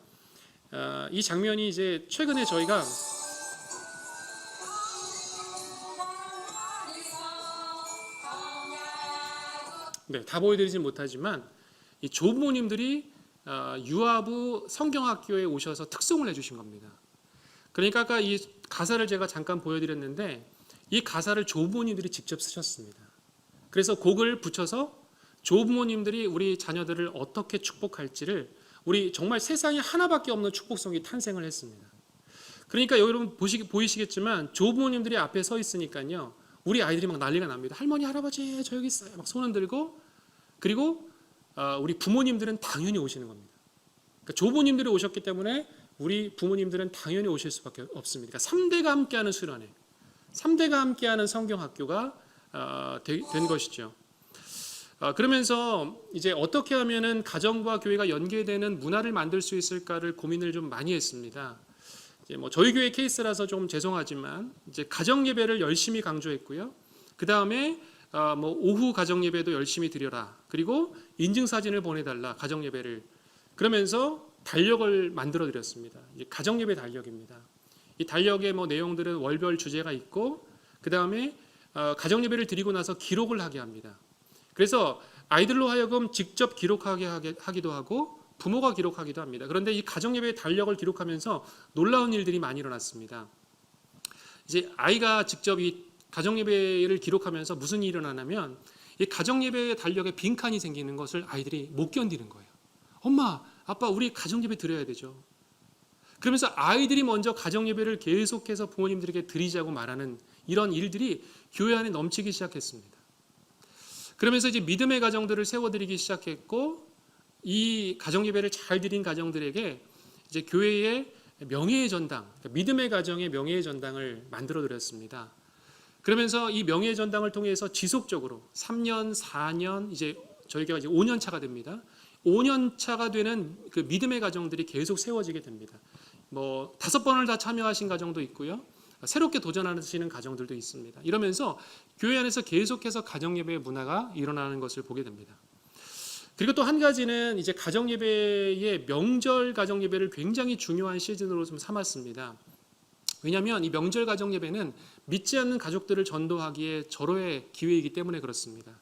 이 장면이 이제 최근에 저희가 다 보여드리진 못하지만 이 조부모님들이 유아부 성경학교에 오셔서 특송을 해주신 겁니다. 그러니까 아까 이 가사를 제가 잠깐 보여드렸는데, 이 가사를 조부모님들이 직접 쓰셨습니다. 그래서 곡을 붙여서 조부모님들이 우리 자녀들을 어떻게 축복할지를, 우리 정말 세상에 하나밖에 없는 축복성이 탄생을 했습니다. 그러니까 여러분 보이시겠지만 조부모님들이 앞에 서 있으니까요. 우리 아이들이 막 난리가 납니다. 할머니, 할아버지, 저 여기 있어요. 막 손 흔들고. 그리고 우리 부모님들은 당연히 오시는 겁니다. 그러니까 조부모님들이 오셨기 때문에 우리 부모님들은 당연히 오실 수밖에 없습니다. 그러니까 3대가 함께하는 수련회, 3대가 함께하는 성경학교가 된 것이죠. 그러면서 이제 어떻게 하면은 가정과 교회가 연계되는 문화를 만들 수 있을까를 고민을 좀 많이 했습니다. 이제 뭐 저희 교회 케이스라서 좀 죄송하지만 이제 가정 예배를 열심히 강조했고요. 그 다음에 뭐 오후 가정 예배도 열심히 드려라. 그리고 인증 사진을 보내달라. 가정 예배를 그러면서 달력을 만들어 드렸습니다. 이제 가정 예배 달력입니다. 이 달력의 뭐 내용들은 월별 주제가 있고 그 다음에 가정 예배를 드리고 나서 기록을 하게 합니다. 그래서 아이들로 하여금 직접 기록하게 하기도 하고 부모가 기록하기도 합니다. 그런데 이 가정예배 달력을 기록하면서 놀라운 일들이 많이 일어났습니다. 이제 아이가 직접 이 가정예배를 기록하면서 무슨 일이 일어나냐면 이 가정예배 달력에 빈칸이 생기는 것을 아이들이 못 견디는 거예요. 엄마, 아빠, 우리 가정예배 드려야 되죠. 그러면서 아이들이 먼저 가정예배를 계속해서 부모님들에게 드리자고 말하는 이런 일들이 교회 안에 넘치기 시작했습니다. 그러면서 이제 믿음의 가정들을 세워드리기 시작했고 이 가정 예배를 잘 드린 가정들에게 이제 교회의 명예의 전당, 그러니까 믿음의 가정의 명예의 전당을 만들어 드렸습니다. 그러면서 이 명예의 전당을 통해서 지속적으로 3년, 4년 이제 저희가 이제 5년 차가 됩니다. 5년 차가 되는 그 믿음의 가정들이 계속 세워지게 됩니다. 뭐 5번을 다 참여하신 가정도 있고요. 새롭게 도전하시는 가정들도 있습니다. 이러면서 교회 안에서 계속해서 가정예배의 문화가 일어나는 것을 보게 됩니다. 그리고 또 한 가지는 이제 가정예배의 명절 가정예배를 굉장히 중요한 시즌으로 좀 삼았습니다. 왜냐하면 이 명절 가정예배는 믿지 않는 가족들을 전도하기에 절호의 기회이기 때문에 그렇습니다.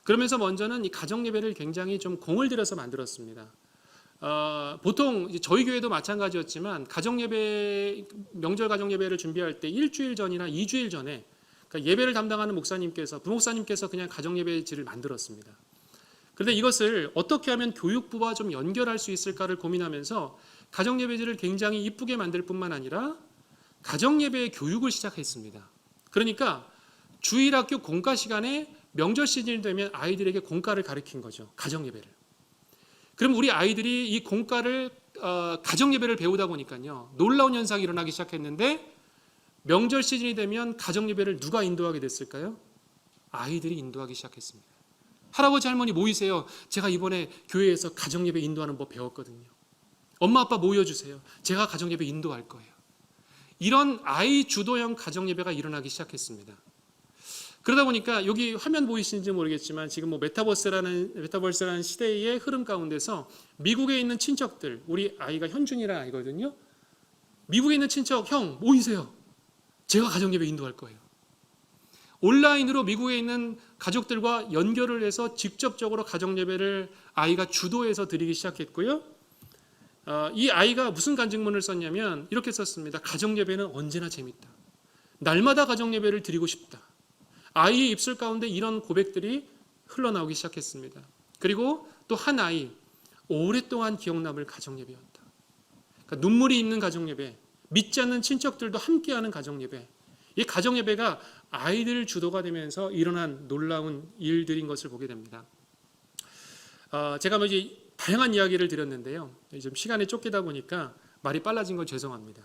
그러면서 먼저는 이 가정예배를 굉장히 좀 공을 들여서 만들었습니다. 보통 저희 교회도 마찬가지였지만 가정예배 명절 가정예배를 준비할 때 일주일 전이나 2주일 전에 그러니까 예배를 담당하는 목사님께서 부목사님께서 그냥 가정예배지를 만들었습니다. 그런데 이것을 어떻게 하면 교육부와 좀 연결할 수 있을까를 고민하면서 가정예배지를 굉장히 이쁘게 만들 뿐만 아니라 가정예배의 교육을 시작했습니다. 그러니까 주일학교 공과 시간에 명절 시즌이 되면 아이들에게 공과를 가르친 거죠. 가정예배를. 그럼 우리 아이들이 이 공과를 가정예배를 배우다 보니까요. 놀라운 현상이 일어나기 시작했는데 명절 시즌이 되면 가정예배를 누가 인도하게 됐을까요? 아이들이 인도하기 시작했습니다. 할아버지 할머니 모이세요. 제가 이번에 교회에서 가정예배 인도하는 법 배웠거든요. 엄마 아빠 모여주세요. 제가 가정예배 인도할 거예요. 이런 아이 주도형 가정예배가 일어나기 시작했습니다. 그러다 보니까 여기 화면 보이시는지 모르겠지만 지금 뭐 메타버스라는 시대의 흐름 가운데서 미국에 있는 친척들, 우리 아이가 현준이라는 아이거든요. 미국에 있는 친척, 형 모이세요. 제가 가정예배 인도할 거예요. 온라인으로 미국에 있는 가족들과 연결을 해서 직접적으로 가정예배를 아이가 주도해서 드리기 시작했고요. 이 아이가 무슨 간증문을 썼냐면 이렇게 썼습니다. 가정예배는 언제나 재밌다. 날마다 가정예배를 드리고 싶다. 아이의 입술 가운데 이런 고백들이 흘러나오기 시작했습니다. 그리고 또 한 아이, 오랫동안 기억 남을 가정예배였다. 그러니까 눈물이 있는 가정예배, 믿지 않는 친척들도 함께하는 가정예배. 이 가정예배가 아이들 주도가 되면서 일어난 놀라운 일들인 것을 보게 됩니다. 제가 이제 다양한 이야기를 드렸는데요. 좀 시간에 쫓기다 보니까 말이 빨라진 건 죄송합니다.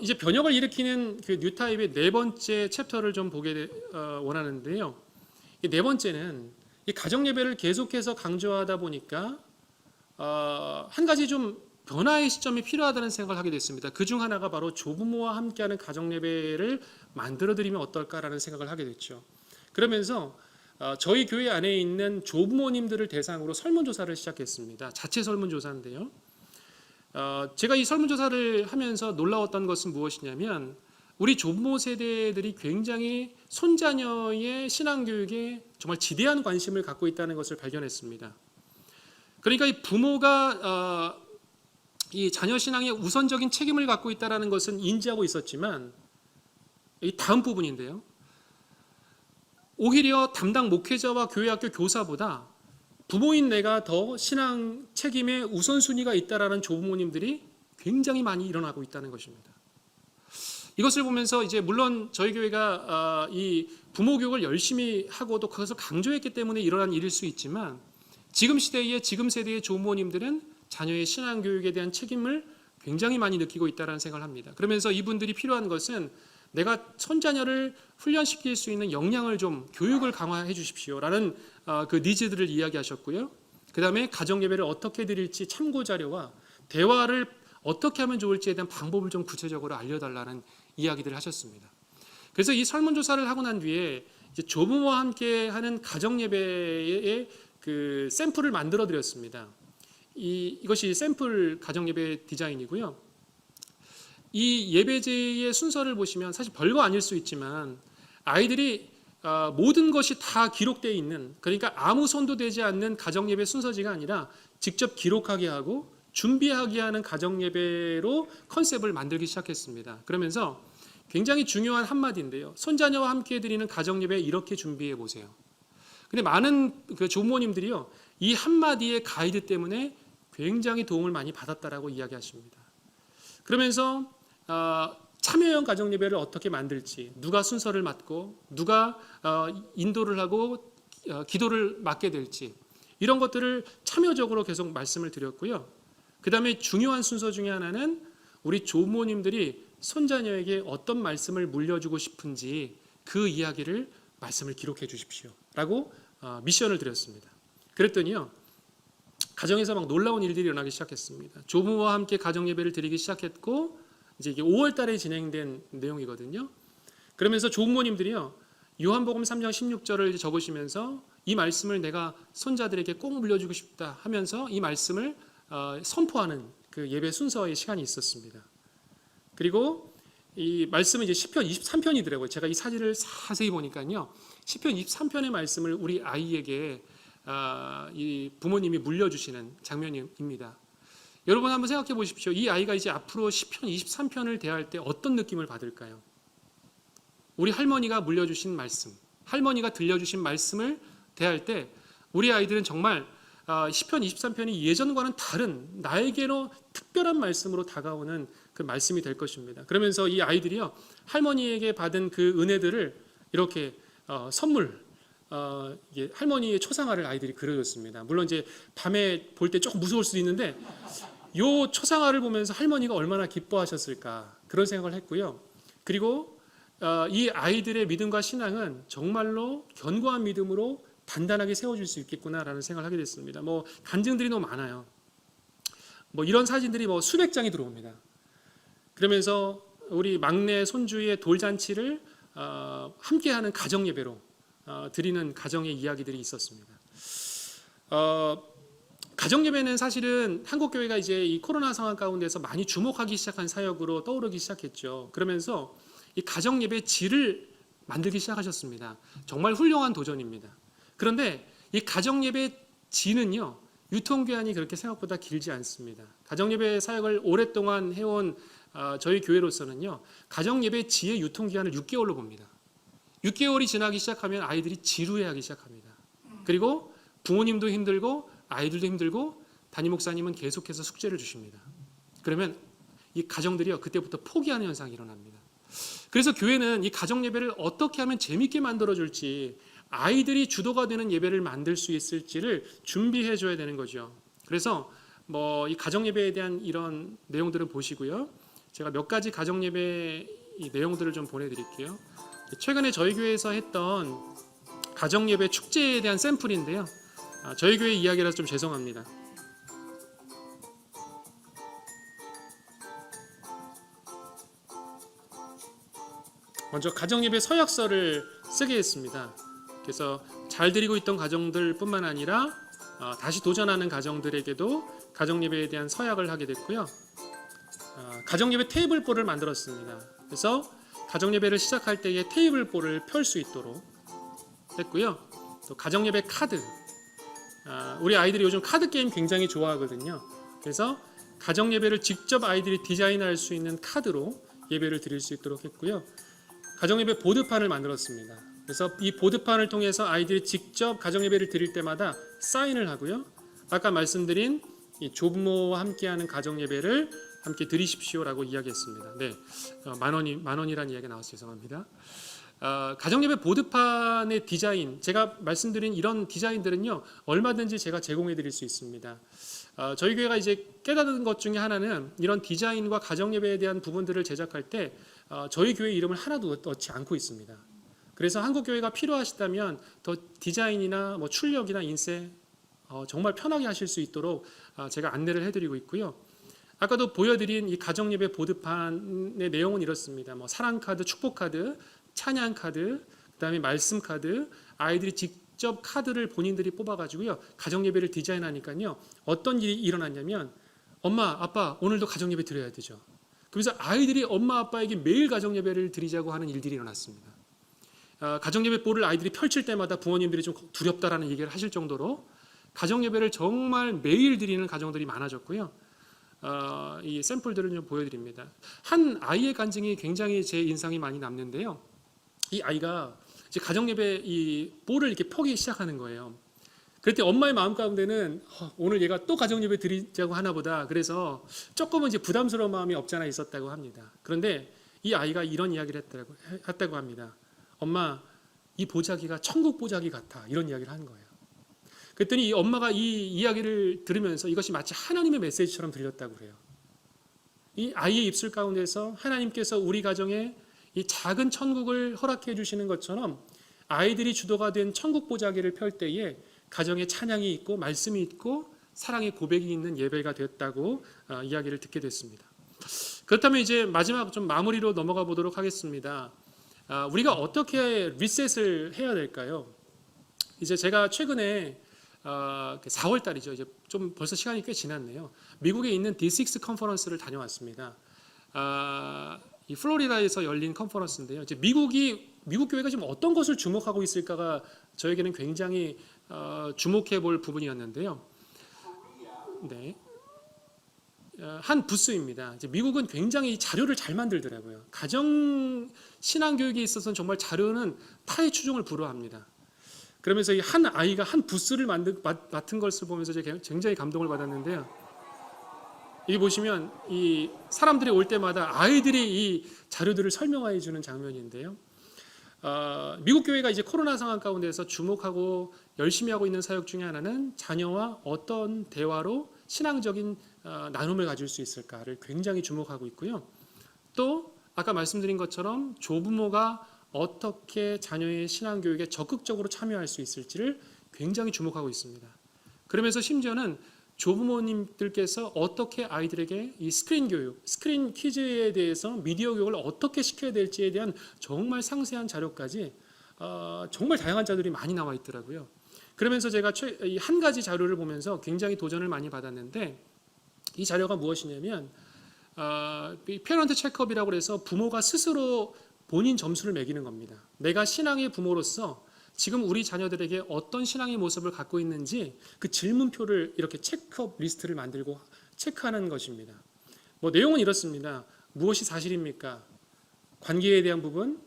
이제 변혁을 일으키는 그 뉴타입의 네 번째 챕터를 좀 보게 원하는데요. 이 네 번째는 이 가정 예배를 계속해서 강조하다 보니까 한 가지 좀 변화의 시점이 필요하다는 생각을 하게 됐습니다. 그 중 하나가 바로 조부모와 함께하는 가정 예배를 만들어드리면 어떨까라는 생각을 하게 됐죠. 그러면서 저희 교회 안에 있는 조부모님들을 대상으로 설문조사를 시작했습니다. 자체 설문조사인데요. 제가 이 설문조사를 하면서 놀라웠던 것은 무엇이냐면 우리 조부모 세대들이 굉장히 손자녀의 신앙교육에 정말 지대한 관심을 갖고 있다는 것을 발견했습니다. 그러니까 이 부모가 이 자녀 신앙에 우선적인 책임을 갖고 있다는 것은 인지하고 있었지만 이 다음 부분인데요. 오히려 담당 목회자와 교회학교 교사보다 부모인 내가 더 신앙 책임에 우선순위가 있다라는 조부모님들이 굉장히 많이 일어나고 있다는 것입니다. 이것을 보면서 이제 물론 저희 교회가 이 부모 교육을 열심히 하고 또 그것을 강조했기 때문에 일어난 일일 수 있지만 지금 세대의 조부모님들은 자녀의 신앙 교육에 대한 책임을 굉장히 많이 느끼고 있다는 생각을 합니다. 그러면서 이분들이 필요한 것은 내가 손자녀를 훈련시킬 수 있는 역량을 좀 교육을 강화해 주십시오라는 그 니즈들을 이야기하셨고요. 그 다음에 가정예배를 어떻게 드릴지 참고 자료와 대화를 어떻게 하면 좋을지에 대한 방법을 좀 구체적으로 알려달라는 이야기들을 하셨습니다. 그래서 이 설문조사를 하고 난 뒤에 이제 조부모와 함께 하는 가정예배의 그 샘플을 만들어 드렸습니다. 이것이 샘플 가정예배 디자인이고요. 이 예배제의 순서를 보시면 사실 별거 아닐 수 있지만 아이들이 모든 것이 다 기록되어 있는, 그러니까 아무 손도 되지 않는 가정예배 순서지가 아니라 직접 기록하게 하고 준비하게 하는 가정예배로 컨셉을 만들기 시작했습니다. 그러면서 굉장히 중요한 한마디인데요. 손자녀와 함께 드리는 가정예배 이렇게 준비해 보세요. 근데 많은 그 조부모님들이요, 이 한마디의 가이드 때문에 굉장히 도움을 많이 받았다라고 이야기하십니다. 그러면서 참여형 가정예배를 어떻게 만들지, 누가 순서를 맡고 누가 인도를 하고 기도를 맡게 될지, 이런 것들을 참여적으로 계속 말씀을 드렸고요. 그 다음에 중요한 순서 중에 하나는 우리 조부모님들이 손자녀에게 어떤 말씀을 물려주고 싶은지 그 이야기를 말씀을 기록해 주십시오 라고 미션을 드렸습니다. 그랬더니요, 가정에서 막 놀라운 일들이 일어나기 시작했습니다. 조부모와 함께 가정예배를 드리기 시작했고, 이제 이게 5월 달에 진행된 내용이거든요. 그러면서 조부모님들이요, 요한복음 3장 16절을 적으시면서 이 말씀을 내가 손자들에게 꼭 물려주고 싶다 하면서 이 말씀을 선포하는 그 예배 순서의 시간이 있었습니다. 그리고 이 말씀은 이제 시편 23편이더라고요. 제가 이 사진을 자세히 보니까요, 시편 23편의 말씀을 우리 아이에게 이 부모님이 물려주시는 장면입니다. 여러분 한번 생각해 보십시오. 이 아이가 이제 앞으로 시편 23편을 대할 때 어떤 느낌을 받을까요? 우리 할머니가 물려주신 말씀, 할머니가 들려주신 말씀을 대할 때 우리 아이들은 정말 시편 23편이 예전과는 다른 나에게로 특별한 말씀으로 다가오는 그 말씀이 될 것입니다. 그러면서 이 아이들이요, 할머니에게 받은 그 은혜들을 이렇게 선물, 할머니의 초상화를 아이들이 그려줬습니다. 물론 이제 밤에 볼 때 조금 무서울 수도 있는데 요 초상화를 보면서 할머니가 얼마나 기뻐하셨을까 그런 생각을 했고요. 그리고 이 아이들의 믿음과 신앙은 정말로 견고한 믿음으로 단단하게 세워질 수 있겠구나라는 생각을 하게 됐습니다. 뭐 간증들이 너무 많아요. 뭐 이런 사진들이 뭐 수백 장이 들어옵니다. 그러면서 우리 막내 손주의 돌잔치를 함께하는 가정 예배로 드리는 가정의 이야기들이 있었습니다. 가정 예배는 사실은 한국 교회가 이제 이 코로나 상황 가운데서 많이 주목하기 시작한 사역으로 떠오르기 시작했죠. 그러면서 이 가정 예배 질을 만들기 시작하셨습니다. 정말 훌륭한 도전입니다. 그런데 이 가정 예배 질은요, 유통기한이 그렇게 생각보다 길지 않습니다. 가정 예배 사역을 오랫동안 해온 저희 교회로서는요, 가정 예배 지의 유통기한을 6개월로 봅니다. 6개월이 지나기 시작하면 아이들이 지루해하기 시작합니다. 그리고 부모님도 힘들고 아이들도 힘들고 담임 목사님은 계속해서 숙제를 주십니다. 그러면 이 가정들이요, 그때부터 포기하는 현상이 일어납니다. 그래서 교회는 이 가정 예배를 어떻게 하면 재밌게 만들어줄지, 아이들이 주도가 되는 예배를 만들 수 있을지를 준비해 줘야 되는 거죠. 그래서 뭐 이 가정 예배에 대한 이런 내용들을 보시고요, 제가 몇 가지 가정 예배 이 내용들을 좀 보내드릴게요. 최근에 저희 교회에서 했던 가정 예배 축제에 대한 샘플인데요. 저희 교회 이야기라서 좀 죄송합니다. 먼저 가정 예배 서약서를 쓰게 했습니다. 그래서 잘 드리고 있던 가정들 뿐만 아니라 다시 도전하는 가정들에게도 가정 예배에 대한 서약을 하게 됐고요. 가정 예배 테이블보를 만들었습니다. 그래서 가정 예배를 시작할 때에 테이블보를 펼 수 있도록 했고요. 또 가정 예배 카드, 우리 아이들이 요즘 카드 게임 굉장히 좋아하거든요. 그래서 가정 예배를 직접 아이들이 디자인할 수 있는 카드로 예배를 드릴 수 있도록 했고요. 가정 예배 보드판을 만들었습니다. 그래서 이 보드판을 통해서 아이들이 직접 가정 예배를 드릴 때마다 사인을 하고요. 아까 말씀드린 이 조부모와 함께하는 가정 예배를 함께 드리십시오라고 이야기했습니다. 네, 만 원이라는 이야기가 나와서 죄송합니다. 가정예배 보드판의 디자인, 제가 말씀드린 이런 디자인들은요 얼마든지 제가 제공해 드릴 수 있습니다. 저희 교회가 이제 깨달은 것 중에 하나는 이런 디자인과 가정예배에 대한 부분들을 제작할 때 저희 교회 이름을 하나도 넣지 않고 있습니다. 그래서 한국 교회가 필요하시다면 더 디자인이나 뭐 출력이나 인쇄 정말 편하게 하실 수 있도록 제가 안내를 해드리고 있고요. 아까도 보여드린 이 가정예배 보드판의 내용은 이렇습니다. 뭐 사랑카드, 축복카드, 찬양카드, 그다음에 말씀카드, 아이들이 직접 카드를 본인들이 뽑아가지고요 가정예배를 디자인하니까요 어떤 일이 일어났냐면 엄마, 아빠 오늘도 가정예배 드려야 되죠. 그래서 아이들이 엄마, 아빠에게 매일 가정예배를 드리자고 하는 일들이 일어났습니다. 가정예배 볼을 아이들이 펼칠 때마다 부모님들이 좀 두렵다라는 얘기를 하실 정도로 가정예배를 정말 매일 드리는 가정들이 많아졌고요. 이 샘플들을 좀 보여드립니다. 한 아이의 간증이 굉장히 제 인상이 많이 남는데요. 이 아이가 이제 가정예배 이 볼을 이렇게 펴기 시작하는 거예요. 그럴 때 엄마의 마음 가운데는 오늘 얘가 또 가정예배 드리자고 하나 보다. 그래서 조금은 이제 부담스러운 마음이 없지 않아 있었다고 합니다. 그런데 이 아이가 이런 이야기를 했다고 합니다. 엄마, 이 보자기가 천국 보자기 같아. 이런 이야기를 하는 거예요. 그랬더니 이 엄마가 이 이야기를 들으면서 이것이 마치 하나님의 메시지처럼 들렸다고 그래요. 이 아이의 입술 가운데서 하나님께서 우리 가정에 이 작은 천국을 허락해 주시는 것처럼 아이들이 주도가 된 천국 보자기를 펼 때에 가정에 찬양이 있고 말씀이 있고 사랑의 고백이 있는 예배가 되었다고 이야기를 듣게 됐습니다. 그렇다면 이제 마지막 좀 마무리로 넘어가 보도록 하겠습니다. 우리가 어떻게 리셋을 해야 될까요? 이제 제가 최근에 4월 달이죠. 이제 좀 벌써 시간이 꽤 지났네요. 미국에 있는 D6 컨퍼런스를 다녀왔습니다. 이 플로리다에서 열린 컨퍼런스인데요. 이제 미국 교회가 지금 어떤 것을 주목하고 있을까가 저에게는 굉장히 주목해 볼 부분이었는데요. 네. 한 부스입니다. 이제 미국은 굉장히 자료를 잘 만들더라고요. 가정 신앙 교육에 있어서는 정말 자료는 타의 추종을 불허합니다. 그러면서 이 한 아이가 한 부스를 맡은 것을 보면서 제가 굉장히 감동을 받았는데요. 여기 보시면 이 사람들이 올 때마다 아이들이 이 자료들을 설명해 주는 장면인데요. 미국 교회가 이제 코로나 상황 가운데서 주목하고 열심히 하고 있는 사역 중에 하나는 자녀와 어떤 대화로 신앙적인 나눔을 가질 수 있을까를 굉장히 주목하고 있고요. 또 아까 말씀드린 것처럼 조부모가 어떻게 자녀의 신앙 교육에 적극적으로 참여할 수 있을지를 굉장히 주목하고 있습니다. 그러면서 심지어는 조부모님들께서 어떻게 아이들에게 이 스크린 교육, 스크린 퀴즈에 대해서 미디어 교육을 어떻게 시켜야 될지에 대한 정말 상세한 자료까지 정말 다양한 자료들이 많이 나와 있더라고요. 그러면서 제가 한 가지 자료를 보면서 굉장히 도전을 많이 받았는데 이 자료가 무엇이냐면 페런트 체크업이라고 해서 부모가 스스로 본인 점수를 매기는 겁니다. 내가 신앙의 부모로서 지금 우리 자녀들에게 어떤 신앙의 모습을 갖고 있는지 그 질문표를 이렇게 체크업 리스트를 만들고 체크하는 것입니다. 뭐 내용은 이렇습니다. 무엇이 사실입니까? 관계에 대한 부분,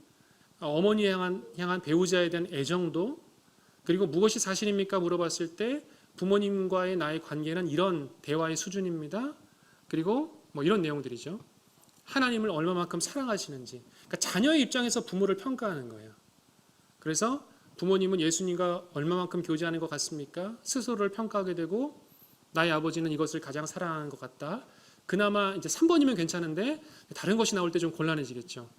어머니에 향한 배우자에 대한 애정도, 그리고 무엇이 사실입니까? 물어봤을 때 부모님과의 나의 관계는 이런 대화의 수준입니다. 그리고 뭐 이런 내용들이죠. 하나님을 얼마만큼 사랑하시는지. 그러니까 자녀의 입장에서 부모를 평가하는 거예요. 그래서 부모님은 예수님과 얼마만큼 교제하는 것 같습니까? 스스로를 평가하게 되고 나의 아버지는 이것을 가장 사랑하는 것 같다. 그나마 이제 3번이면 괜찮은데 다른 것이 나올 때 좀 곤란해지겠죠.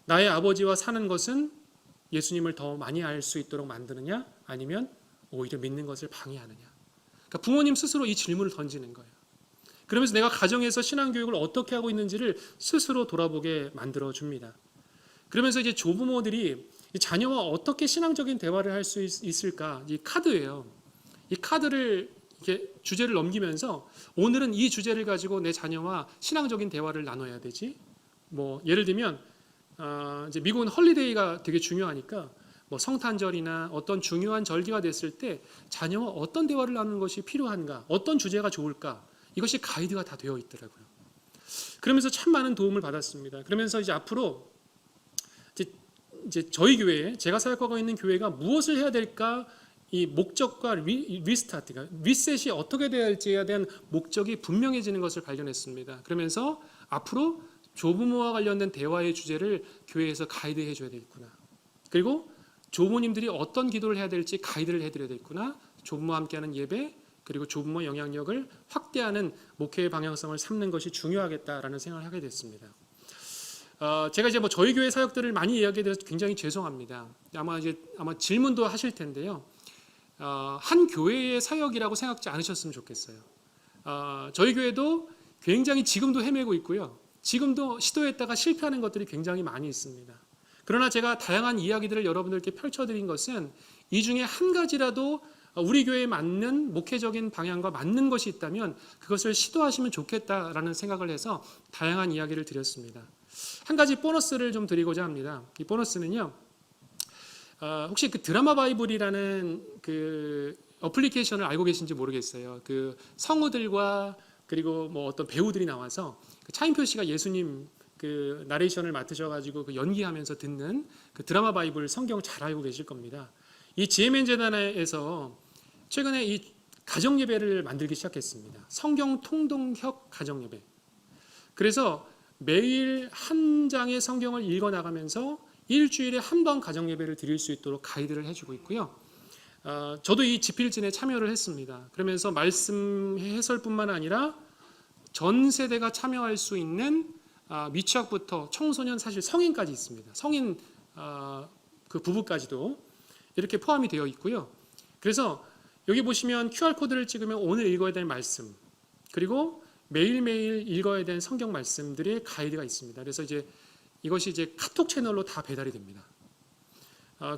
나의 아버지와 사는 것은 예수님을 더 많이 알 수 있도록 만드느냐 아니면 오히려 믿는 것을 방해하느냐. 그러니까 부모님 스스로 이 질문을 던지는 거예요. 그러면서 내가 가정에서 신앙교육을 어떻게 하고 있는지를 스스로 돌아보게 만들어줍니다. 그러면서 이제 조부모들이 자녀와 어떻게 신앙적인 대화를 할 수 있을까? 이 카드예요. 이 카드를 이렇게 주제를 넘기면서 오늘은 이 주제를 가지고 내 자녀와 신앙적인 대화를 나눠야 되지. 뭐 예를 들면 이제 미국은 헐리데이가 되게 중요하니까 뭐 성탄절이나 어떤 중요한 절기가 됐을 때 자녀와 어떤 대화를 나누는 것이 필요한가? 어떤 주제가 좋을까? 이것이 가이드가 다 되어 있더라고요. 그러면서 참 많은 도움을 받았습니다. 그러면서 이제 앞으로 이제 저희 교회에 제가 사역하고 있는 교회가 무엇을 해야 될까 이 목적과 리스타트, 그러니까 리셋이 어떻게 돼야 할지에 대한 목적이 분명해지는 것을 발견했습니다. 그러면서 앞으로 조부모와 관련된 대화의 주제를 교회에서 가이드해 줘야 되겠구나. 그리고 조부모님들이 어떤 기도를 해야 될지 가이드를 해드려야 되겠구나. 조부모와 함께하는 예배, 그리고 조부모 영향력을 확대하는 목회의 방향성을 삼는 것이 중요하겠다라는 생각을 하게 됐습니다. 제가 이제 저희 교회 사역들을 많이 이야기해 드려서 굉장히 죄송합니다. 아마 질문도 하실 텐데요. 한 교회의 사역이라고 생각지 않으셨으면 좋겠어요. 저희 교회도 굉장히 지금도 헤매고 있고요. 지금도 시도했다가 실패하는 것들이 굉장히 많이 있습니다. 그러나 제가 다양한 이야기들을 여러분들께 펼쳐드린 것은 이 중에 한 가지라도 우리 교회에 맞는 목회적인 방향과 맞는 것이 있다면 그것을 시도하시면 좋겠다라는 생각을 해서 다양한 이야기를 드렸습니다. 한 가지 보너스를 좀 드리고자 합니다. 이 보너스는요. 혹시 그 드라마 바이블이라는 그 어플리케이션을 알고 계신지 모르겠어요. 그 성우들과 그리고 어떤 배우들이 나와서 차인표 씨가 예수님 그 나레이션을 맡으셔가지고 그 연기하면서 듣는 그 드라마 바이블 성경 잘 알고 계실 겁니다. 이 GMN 재단에서 최근에 이 가정 예배를 만들기 시작했습니다. 성경 통독형 가정 예배. 그래서 매일 한 장의 성경을 읽어 나가면서 일주일에 한 번 가정 예배를 드릴 수 있도록 가이드를 해주고 있고요. 저도 이 집필진에 참여를 했습니다. 그러면서 말씀 해설뿐만 아니라 전 세대가 참여할 수 있는 미취학부터 청소년, 사실 성인까지 있습니다. 성인 그 부부까지도 이렇게 포함이 되어 있고요. 그래서 여기 보시면 QR코드를 찍으면 오늘 읽어야 될 말씀, 그리고 매일매일 읽어야 되는 성경 말씀들의 가이드가 있습니다. 그래서 이것이 카톡 채널로 다 배달이 됩니다.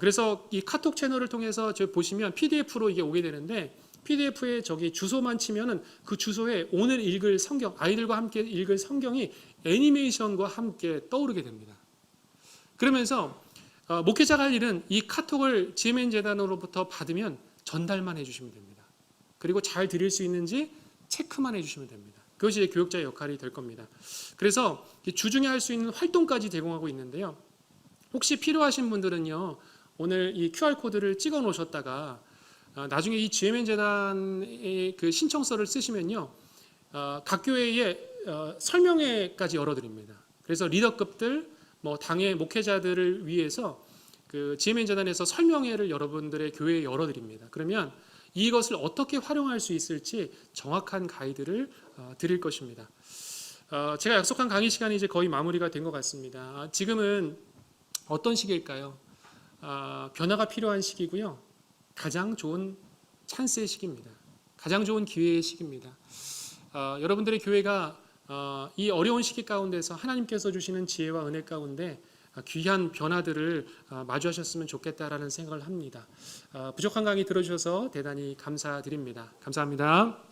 그래서 이 카톡 채널을 통해서 보시면 PDF로 이게 오게 되는데, PDF에 저기 주소만 치면은 그 주소에 오늘 읽을 성경, 아이들과 함께 읽을 성경이 애니메이션과 함께 떠오르게 됩니다. 그러면서 목회자가 할 일은 이 카톡을 GMN 재단으로부터 받으면 전달만 해주시면 됩니다. 그리고 잘 드릴 수 있는지 체크만 해주시면 됩니다. 그것이 교육자의 역할이 될 겁니다. 그래서 주중에 할 수 있는 활동까지 제공하고 있는데요. 혹시 필요하신 분들은요, 오늘 이 QR코드를 찍어 놓으셨다가 나중에 이 GMN 재단의 그 신청서를 쓰시면요, 각 교회에 설명회까지 열어드립니다. 그래서 리더급들, 당의 목회자들을 위해서 그 GMN 재단에서 설명회를 여러분들의 교회에 열어드립니다. 그러면 이것을 어떻게 활용할 수 있을지 정확한 가이드를 드릴 것입니다. 제가 약속한 강의 시간이 이제 거의 마무리가 된 것 같습니다. 지금은 어떤 시기일까요? 변화가 필요한 시기고요. 가장 좋은 찬스의 시기입니다. 가장 좋은 기회의 시기입니다. 여러분들의 교회가 이 어려운 시기 가운데서 하나님께서 주시는 지혜와 은혜 가운데 귀한 변화들을 마주하셨으면 좋겠다라는 생각을 합니다. 부족한 강의 들어주셔서 대단히 감사드립니다. 감사합니다.